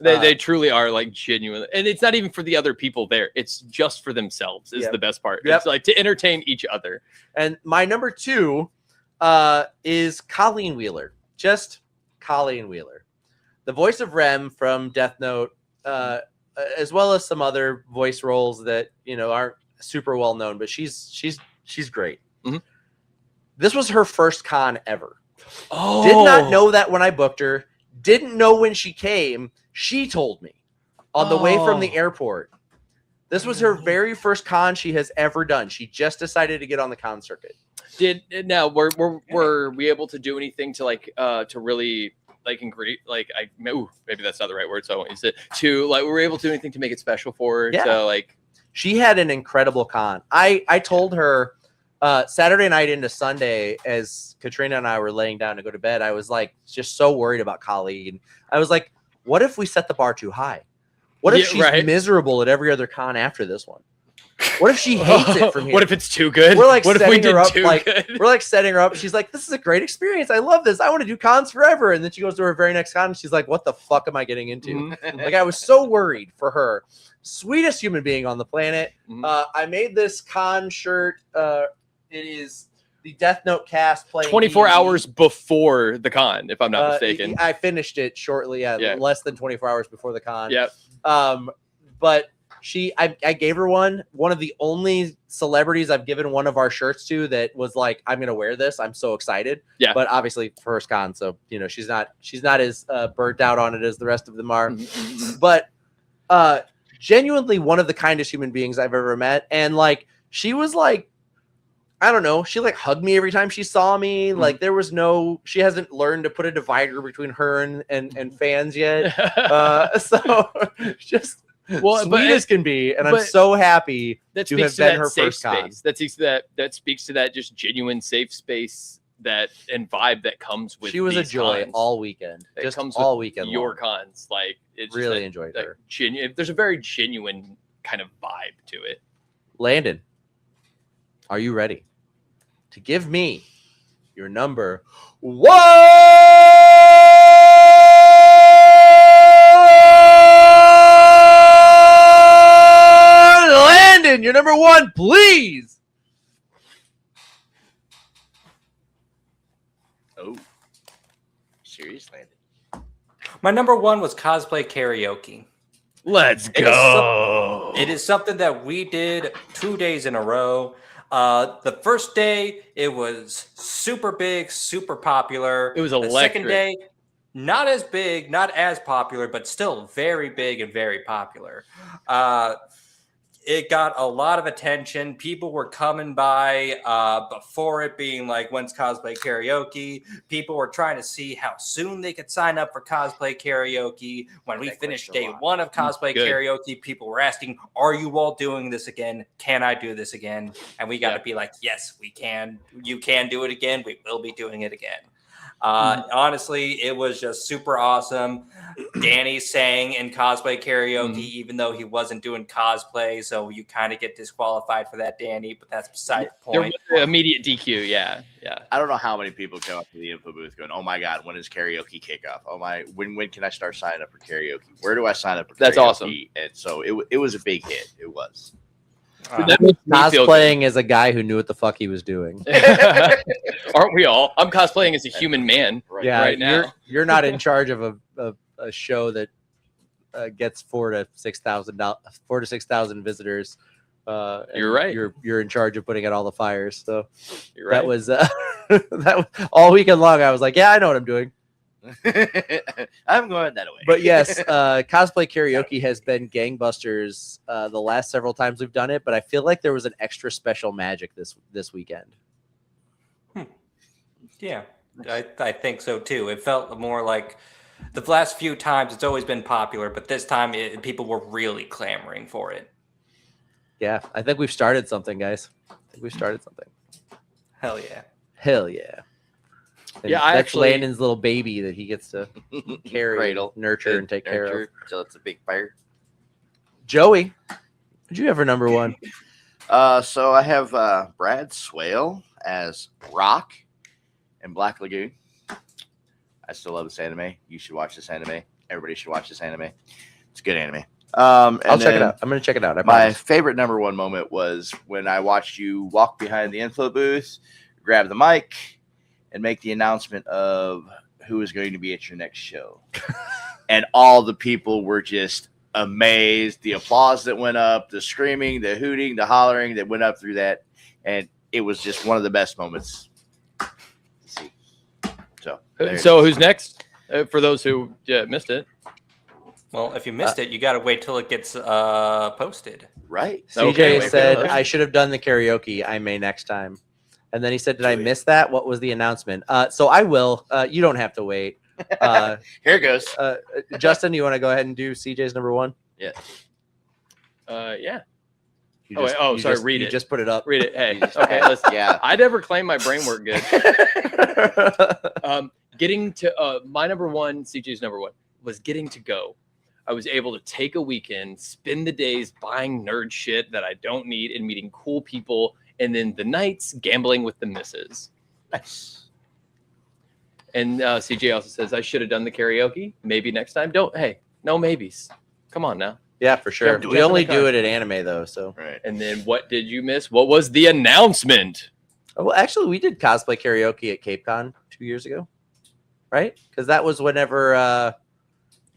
They truly are like genuine. And it's not even for the other people there. It's just for themselves is the best part. It's like to entertain each other. And my number 2 is Colleen Wheeler. Just Colleen Wheeler. The voice of Rem from Death Note, as well as some other voice roles that, aren't super well known, but she's great. This was her first con ever. Oh. Did not know that when I booked her. Didn't know when she came. She told me on the way from the airport. This was her very first con she has ever done. She just decided to get on the con circuit. Were we able to do anything to like to really like maybe that's not the right word, so I won't use it. To like, were we able to do anything to make it special for her? Yeah. To like, she had an incredible con. I told her Saturday night into Sunday, as Katrina and I were laying down to go to bed, I was like just so worried about Colleen. I was like, what if we set the bar too high? What if she's miserable at every other con after this one? What if she hates it from here? What if it's too good? We're like what if we did too good? We're like setting her up. She's like, this is a great experience. I love this. I want to do cons forever. And then she goes to her very next con and she's like, what the fuck am I getting into? Like I was so worried for her. Sweetest human being on the planet. I made this con shirt. It is the Death Note cast playing 24 hours before the con, if I'm not mistaken. I finished it shortly, less than 24 hours before the con. Yep. But I gave her one of the only celebrities I've given one of our shirts to that was like, I'm gonna wear this. I'm so excited. Yeah. But obviously first con, so she's not as burnt out on it as the rest of them are. But genuinely one of the kindest human beings I've ever met, and like she was like, I don't know. She like hugged me every time she saw me. Like there was she hasn't learned to put a divider between her and fans yet. So just sweet as can be. And I'm so happy to have been her first con. That speaks to that just genuine safe space and vibe that comes with. She was a joy cons. All weekend. That just comes all with weekend. Your long. cons, like it's really enjoyed her. There's a very genuine kind of vibe to it. Landon, are you ready to give me your number 1? Landon, your number 1, please. Oh, serious, Landon. My number 1 was cosplay karaoke. Let's go. It is something that we did 2 days in a row. The first day, it was super big, super popular. It was The electric. second day, not as big, not as popular, but still very big and very popular. It got a lot of attention. People were coming by before it being like, when's cosplay karaoke? People were trying to see how soon they could sign up for cosplay karaoke. When we finished day one of cosplay karaoke, people were asking, are you all doing this again? Can I do this again? And we got to be like, yes, we can. You can do it again. We will be doing it again. Honestly, it was just super awesome. Danny sang in cosplay karaoke, even though he wasn't doing cosplay, so you kind of get disqualified for that, Danny. But that's beside the point. There was immediate DQ. Yeah. I don't know how many people come up to the info booth going, "Oh my god, when is karaoke kickoff? Oh my, when can I start signing up for karaoke? Where do I sign up for karaoke?" That's awesome. And so it was a big hit. It was. That makes me feel Cosplaying as a guy who knew what the fuck he was doing. good. Aren't we all? I'm cosplaying as a human man right now. You're not in charge of a show that gets 4,000 to 6,000 visitors. And You're right. You're in charge of putting out all the fires. So You're right. that was that was all weekend long. I was like, yeah, I know what I'm doing. I'm going that way. But yes, cosplay karaoke has been gangbusters the last several times we've done it. But I feel like there was an extra special magic this weekend. Yeah, I think so too. It felt more like the last few times it's always been popular, but this time people were really clamoring for it. Yeah, I think we've started something, guys. Hell yeah. Hell yeah. And Yeah, that's Landon's little baby that he gets to carry, Cradle, nurture, and take care of. Till it's a big fire. Joey, did you ever number one? So I have Brad Swale as Rock in Black Lagoon. I still love this anime. You should watch this anime. Everybody should watch this anime. It's a good anime. I'll check it out. I'm going to check it out. My favorite number one moment was when I watched you walk behind the info booth, grab the mic, and make the announcement of who is going to be at your next show. And all the people were just amazed. The applause that went up, the screaming, the hooting, the hollering that went up through that. And it was just one of the best moments to see. So who's next? For those who missed it. Well, if you missed it, you got to wait till it gets posted. Right. CJ said, I should have done the karaoke. I may next time. And then he said, did I miss that? What was the announcement? So I will. You don't have to wait. Here it goes. Justin, you want to go ahead and do CJ's number one? Yeah. Yeah. Sorry. Read it. You just put it up. Read it. Hey. Okay. Listen. Yeah. I never claimed my brain worked good. Getting to my number one, CJ's number one, was getting to go. I was able to take a weekend, spend the days buying nerd shit that I don't need and meeting cool people, and then the nights gambling with the missus. Nice. And CJ also says, I should have done the karaoke. Maybe next time. No maybes. Come on now. Yeah, for sure. We only do it at anime, though. So. Right. And then what did you miss? What was the announcement? Well, actually, we did cosplay karaoke at CapeCon 2 years ago, right? Because that was whenever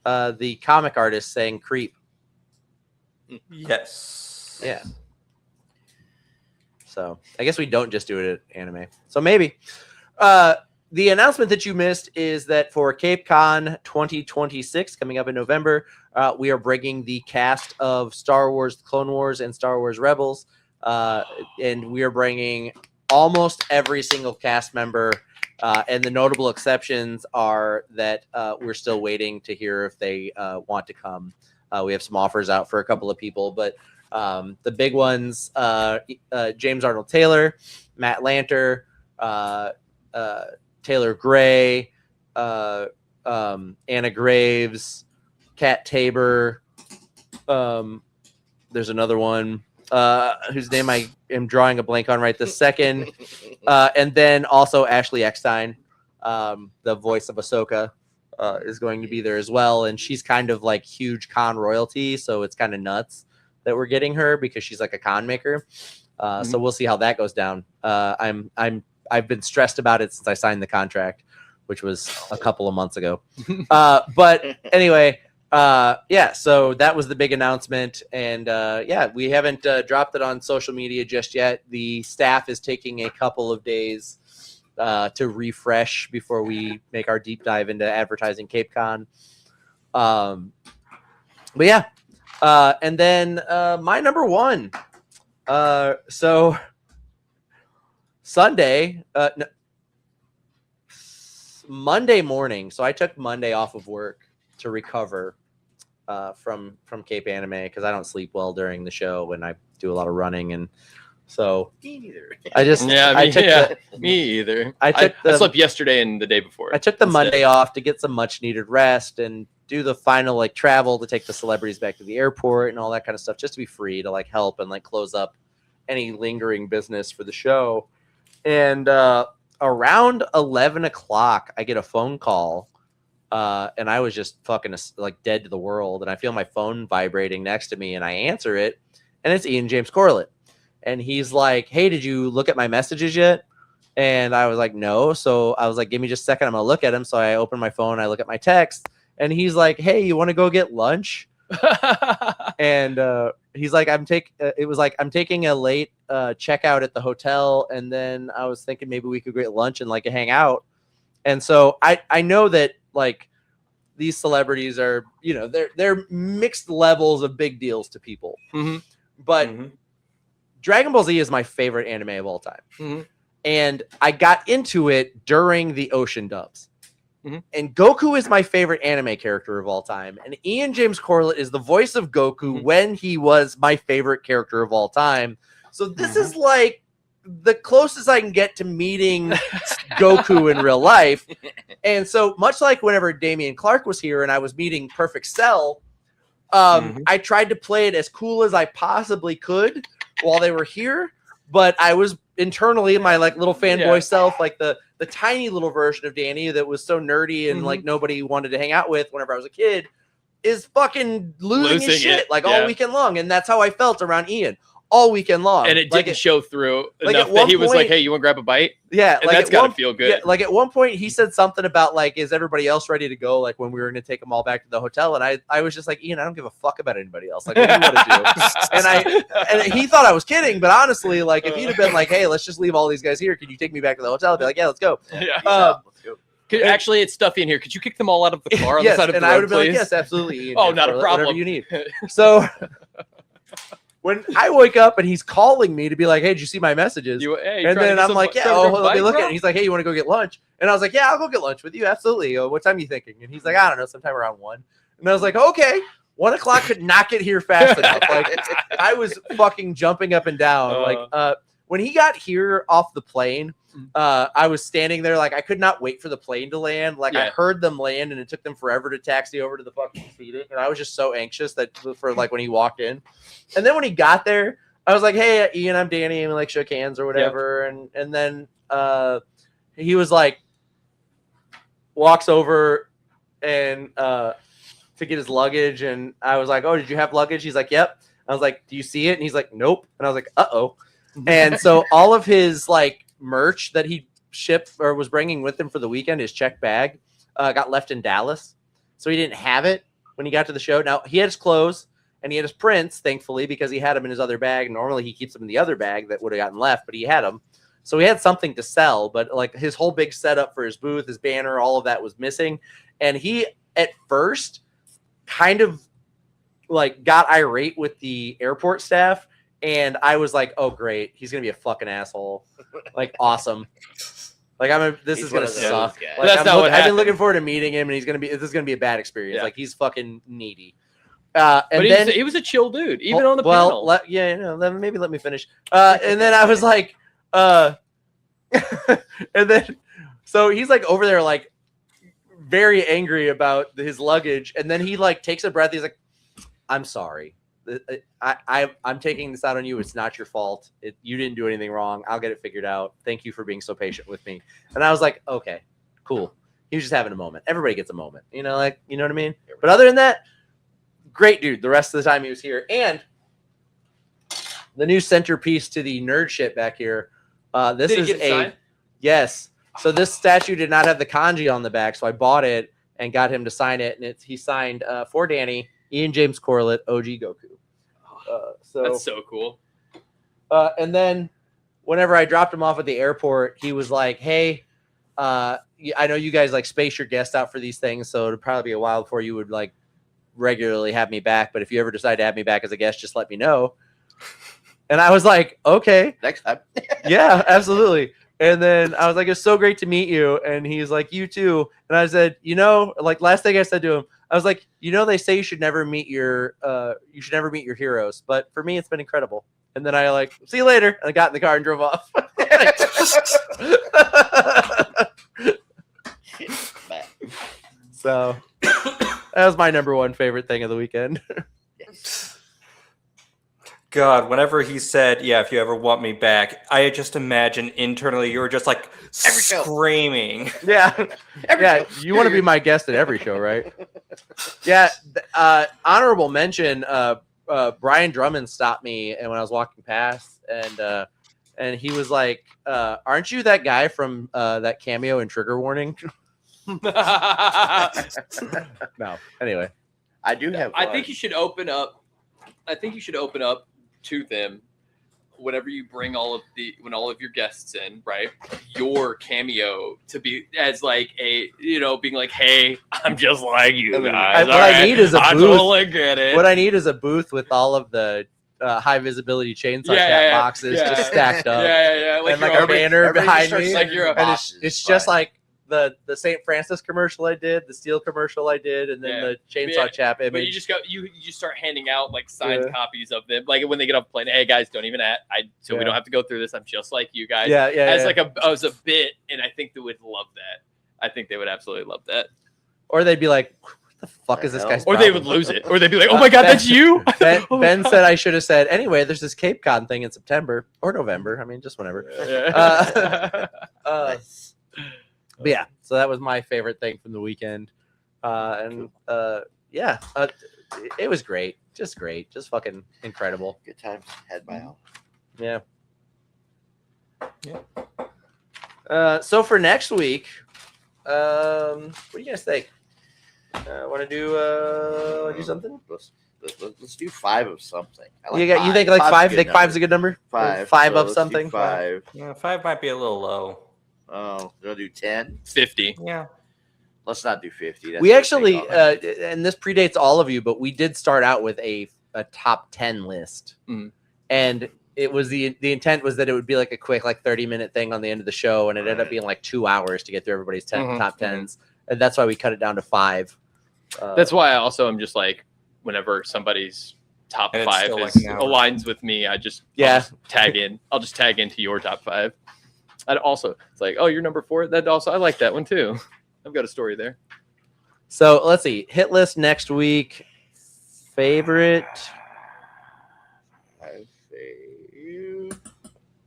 the comic artist sang "Creep." Yes. Yeah. So I guess we don't just do it at anime. So maybe. The announcement that you missed is that for CapeCon 2026, coming up in November, we are bringing the cast of Star Wars Clone Wars and Star Wars Rebels, and we are bringing almost every single cast member, and the notable exceptions are that we're still waiting to hear if they want to come. We have some offers out for a couple of people, but the big ones, James Arnold Taylor, Matt Lanter, Taylor Gray, Anna Graves, Kat Tabor. There's another one whose name I am drawing a blank on right this second. And then also Ashley Eckstein, the voice of Ahsoka, is going to be there as well. And she's kind of like huge con royalty, so it's kind of nuts that we're getting her because she's like a con maker. So we'll see how that goes down. I've been stressed about it since I signed the contract, which was a couple of months ago. But anyway, yeah, so that was the big announcement. And yeah, we haven't dropped it on social media just yet. The staff is taking a couple of days to refresh before we make our deep dive into advertising CapeCon. But yeah, and then my number one. So Sunday, Monday morning. So I took Monday off of work to recover from CapeAnime because I don't sleep well during the show when I do a lot of running, and so Me neither. I just me either. I slept yesterday and the day before. I took the instead. Monday off to get some much needed rest and do the final like travel to take the celebrities back to the airport and all that kind of stuff, just to be free to like help and like close up any lingering business for the show. And around 11 o'clock, I get a phone call. And I was just fucking like dead to the world. And I feel my phone vibrating next to me and I answer it. And it's Ian James Corlett. And he's like, hey, did you look at my messages yet? And I was like, no. So I was like, give me just a second. I'm going to look at them. So I open my phone. I look at my text. And he's like, hey, you want to go get lunch? And he's like, I'm taking a late checkout at the hotel. And then I was thinking maybe we could get lunch and like hang out. And so I know that like these celebrities are, you know, they're mixed levels of big deals to people. Mm-hmm. But Dragon Ball Z is my favorite anime of all time. Mm-hmm. And I got into it during the Ocean dubs. Mm-hmm. And Goku is my favorite anime character of all time. And Ian James Corlett is the voice of Goku when he was my favorite character of all time. So this is like the closest I can get to meeting Goku in real life. And so much like whenever Damian Clark was here and I was meeting Perfect Cell, I tried to play it as cool as I possibly could while they were here. But I was internally my like little fanboy self, like the tiny little version of Danny that was so nerdy and like nobody wanted to hang out with whenever I was a kid, is fucking losing his shit like all weekend long. And that's how I felt around Ian all weekend long. And it didn't show through like enough that he was like, hey, you want to grab a bite? Yeah. And like that's got to feel good. Yeah, like at one point he said something about like, is everybody else ready to go? Like when we were going to take them all back to the hotel. And I was just like, Ian, I don't give a fuck about anybody else. Like what do you want to do? and he thought I was kidding, but honestly, like if he'd have been like, hey, let's just leave all these guys here. Can you take me back to the hotel? I'd be like, yeah, let's go. Let's go. Actually, it's stuffy in here. Could you kick them all out of the car on yes, the side of the road, I would have been please? like, yes, absolutely. Ian, oh, not a problem. Whatever you need. So when I wake up and he's calling me to be like, hey, did you see my messages? And then I'm like, yeah, let me look at it. And he's like, hey, you want to go get lunch? And I was like, yeah, I'll go get lunch with you. Absolutely. What time are you thinking? And he's like, I don't know, sometime around 1. And I was like, okay. 1 o'clock could not get here fast enough. Like I was fucking jumping up and down. Like when he got here off the plane, I was standing there like I could not wait for the plane to land. Like I heard them land and it took them forever to taxi over to the fucking seating. And I was just so anxious that for like when he walked in. And then when he got there, I was like, hey, Ian, I'm Danny. And like shook hands or whatever. And then he was like, walks over and to get his luggage. And I was like, oh, did you have luggage? He's like, yep. I was like, do you see it? And he's like, nope. And I was like, uh-oh. And so all of his like merch that he shipped or was bringing with him for the weekend, his check bag, got left in Dallas. So he didn't have it when he got to the show. Now he had his clothes and he had his prints, thankfully, because he had them in his other bag. Normally he keeps them in the other bag that would have gotten left, but he had them. So he had something to sell, but like his whole big setup for his booth, his banner, all of that was missing. And he at first kind of like got irate with the airport staff. And I was like, oh, great. He's going to be a fucking asshole. Like, awesome. Like, this is going to suck. Like, that's not what I've been looking forward to meeting him, and this is going to be a bad experience. Yeah. Like, he's fucking needy. But he was a chill dude, even on the panel. Maybe let me finish. And then I was like, and then, so he's like over there, like, very angry about his luggage. And then he, like, takes a breath. He's like, I'm sorry. I'm taking this out on you. It's not your fault. You didn't do anything wrong. I'll get it figured out. Thank you for being so patient with me. And I was like, okay, cool. He was just having a moment. Everybody gets a moment, you know, like, you know what I mean? But other than that, great dude. The rest of the time he was here. And the new centerpiece to the nerd shit back here. This Did is he get signed? Yes. So this statue did not have the kanji on the back. So I bought it and got him to sign it. And he signed for Danny, Ian James Corlett, OG Goku. So that's so cool. And then whenever I dropped him off at the airport, he was like, hey, I know you guys like space your guests out for these things, so it'd probably be a while before you would like regularly have me back. But if you ever decide to have me back as a guest, just let me know. And I was like, okay, Next time. yeah, absolutely. And then I was like, it's so great to meet you. And he's like, you too. And I said, like last thing I said to him, I was like, they say you should never meet your heroes, but for me, it's been incredible. And then I like, see you later. And I got in the car and drove off. So that was my number one favorite thing of the weekend. Yes. God, whenever he said, yeah, if you ever want me back, I just imagine internally you were just like Every show. screaming. Yeah. You want to be my guest at every show, right? Yeah. Honorable mention, Brian Drummond stopped me and when I was walking past and he was like, aren't you that guy from that cameo in Trigger Warning? No. Anyway. I do have I think you should open up to them whenever you bring when all of your guests in, right? Your cameo to be as like being like, hey, I'm just like you guys. What I need is a I booth. totally get it. What I need is a booth with all of the high visibility chainsaw chat boxes just stacked up. Yeah. And like a banner behind me. like you're a And it's just like the St. Francis commercial I did, the steel commercial I did, and then the chainsaw chap image. But you just you just start handing out like signed copies of them, like when they get off the plane. Hey guys, don't even we don't have to go through this. I'm just like you guys. As a bit, and I think they would love that. I think they would absolutely love that. Or they'd be like, "What the fuck is this guy's?" Or they would lose it. Or they'd be like, "Oh my god, that's you." Ben said I should have said anyway. There's this CapeCon thing in September or November. I mean, just whenever. Nice. But yeah, so that was my favorite thing from the weekend. It was great. Just great. Just fucking incredible. Good times had by all. Yeah. So for next week, what do you guys think? Want to do something? Let's do 5 of something. You think like 5? Think 5's a good number? 5. 5 so of something? 5. Yeah, 5 might be a little low. Oh, we'll do 10. 50. Yeah. Let's not do 50. That's We actually, gonna take and this predates all of you, but we did start out with a top 10 list. Mhm. And it was the intent was that it would be like a quick 30-minute thing on the end of the show, and it ended up being like 2 hours to get through everybody's top 10s. And that's why we cut it down to 5. That's why I also am just like, whenever somebody's top And it's 5 still like is an hour. aligns with me, I'll just tag in. I'll just tag into your top 5. I'd also, it's like, oh, you're number 4. That also, I like that one too. I've got a story there. So let's see. Hit list next week. Favorite. I say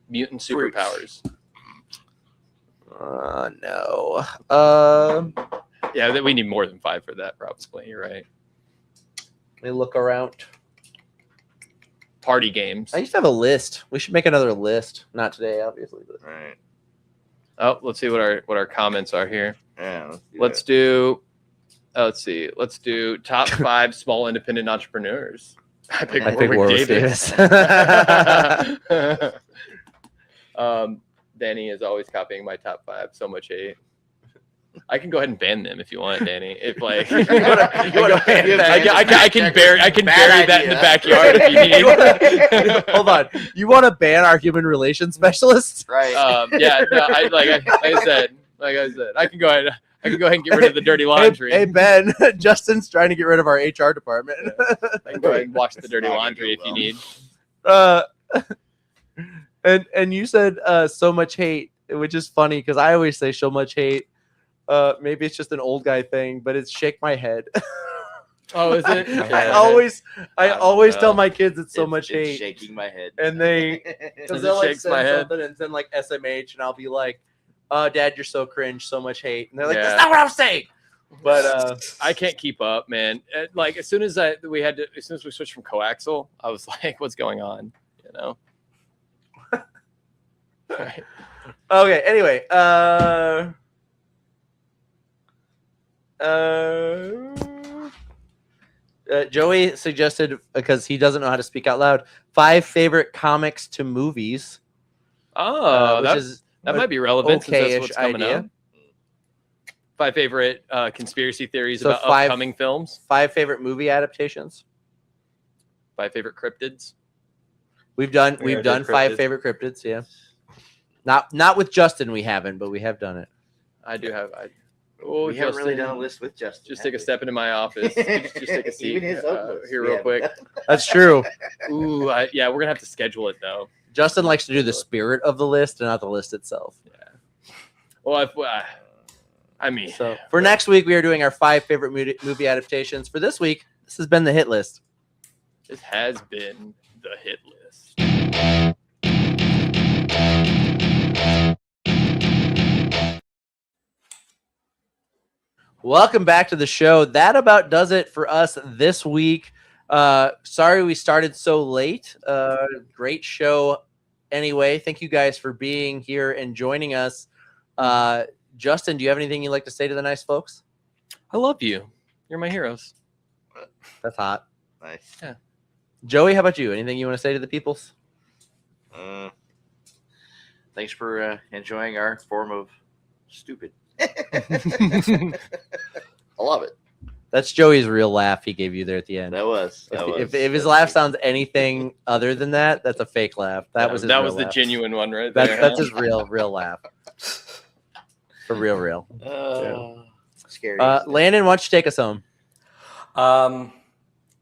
Mutant superpowers. No. Yeah, we need more than 5 for that, probably. You're right. Let me look around. Party games. I used to have a list. We should make another list. Not today, obviously. But. right. Oh, let's see what our comments are here. Yeah. Let's do top 5 small independent entrepreneurs. I picked Warwick Davis. Danny is always copying my top 5. So much hate. I can go ahead and ban them if you want, Danny. If like I can bury that in the backyard if you need. Hold on. You want to ban our human relations specialist? Right. Yeah. No, like I said, I can go ahead and get rid of the dirty laundry. Hey Ben, Justin's trying to get rid of our HR department. I can go ahead and wash the dirty laundry if you need. And you said so much hate, which is funny because I always say so much hate. Maybe it's just an old guy thing, but it's shake my head. Oh, is it? I always tell my kids it's so much hate. Shaking my head. And because they'll like shakes my send head. something and send like SMH, and I'll be like, "Oh, Dad, you're so cringe, so much hate." And they're like, Yeah. "That's not what I'm saying." But I can't keep up, man. Like as soon as we switched from coaxial, I was like, "What's going on?" You know. Right. okay. Anyway, Joey suggested, because he doesn't know how to speak out loud, 5 favorite comics to movies. Oh, Which is that might be relevant since that's okay-ish what's coming idea. up. 5 favorite conspiracy theories So about 5 upcoming films. 5 favorite movie adaptations. 5 favorite cryptids. We've done We already did 5 cryptids. favorite cryptids. Yeah. Not with Justin. We haven't, but we have done it. I do have. We haven't really Justin, done a list with Justin. Just have take a we? step into my office. Just take a seat Even his own list here we real haven't quick. done. That's true. Ooh, yeah, we're gonna have to schedule it though. Justin likes to do the spirit of the list and not the list itself. Well, I mean, So for next week, we are doing our 5 favorite movie adaptations. For this week, this has been the hit list. this has been the hit list. Welcome back to the show. That about does it for us this week. Sorry we started so late. Great show anyway. Thank you guys for being here and joining us. Justin, do you have anything you'd like to say to the nice folks? I love you. You're my heroes. That's hot. Nice. Joey, how about you? Anything you want to say to the peoples? Thanks for enjoying our form of stupid. I love it. That's Joey's real laugh he gave you there at the end. That was. If his laugh sounds anything other than that, that's a fake laugh. That was his that real was the laugh. genuine one right there. That's his real laugh. For real. Scary. Landon, why don't you take us home?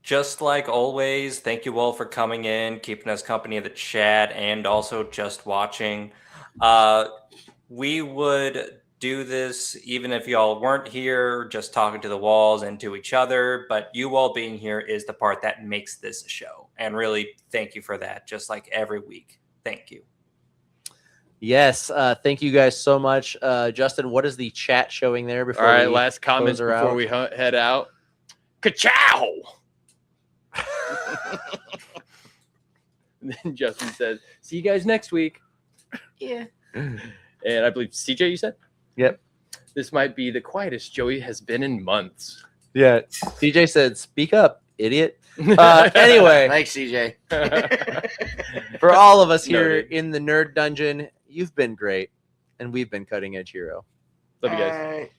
Just like always, thank you all for coming in, keeping us company in the chat, and also just watching. We would do this even if y'all weren't here, just talking to the walls and to each other. But you all being here is the part that makes this a show. And really, thank you for that, just like every week. Thank you. Yes, thank you guys so much. Justin, what is the chat showing there before All right, we last comments close her before out? we head out. Ka-chow! And then Justin says, see you guys next week. Yeah. And I believe CJ, you said? Yep. This might be the quietest Joey has been in months. Yeah. CJ said, speak up, idiot. Anyway, Thanks, CJ. for all of us here Noted. in the Nerd Dungeon, you've been great, and we've been Cutting Edge Hero. Love you guys. All right.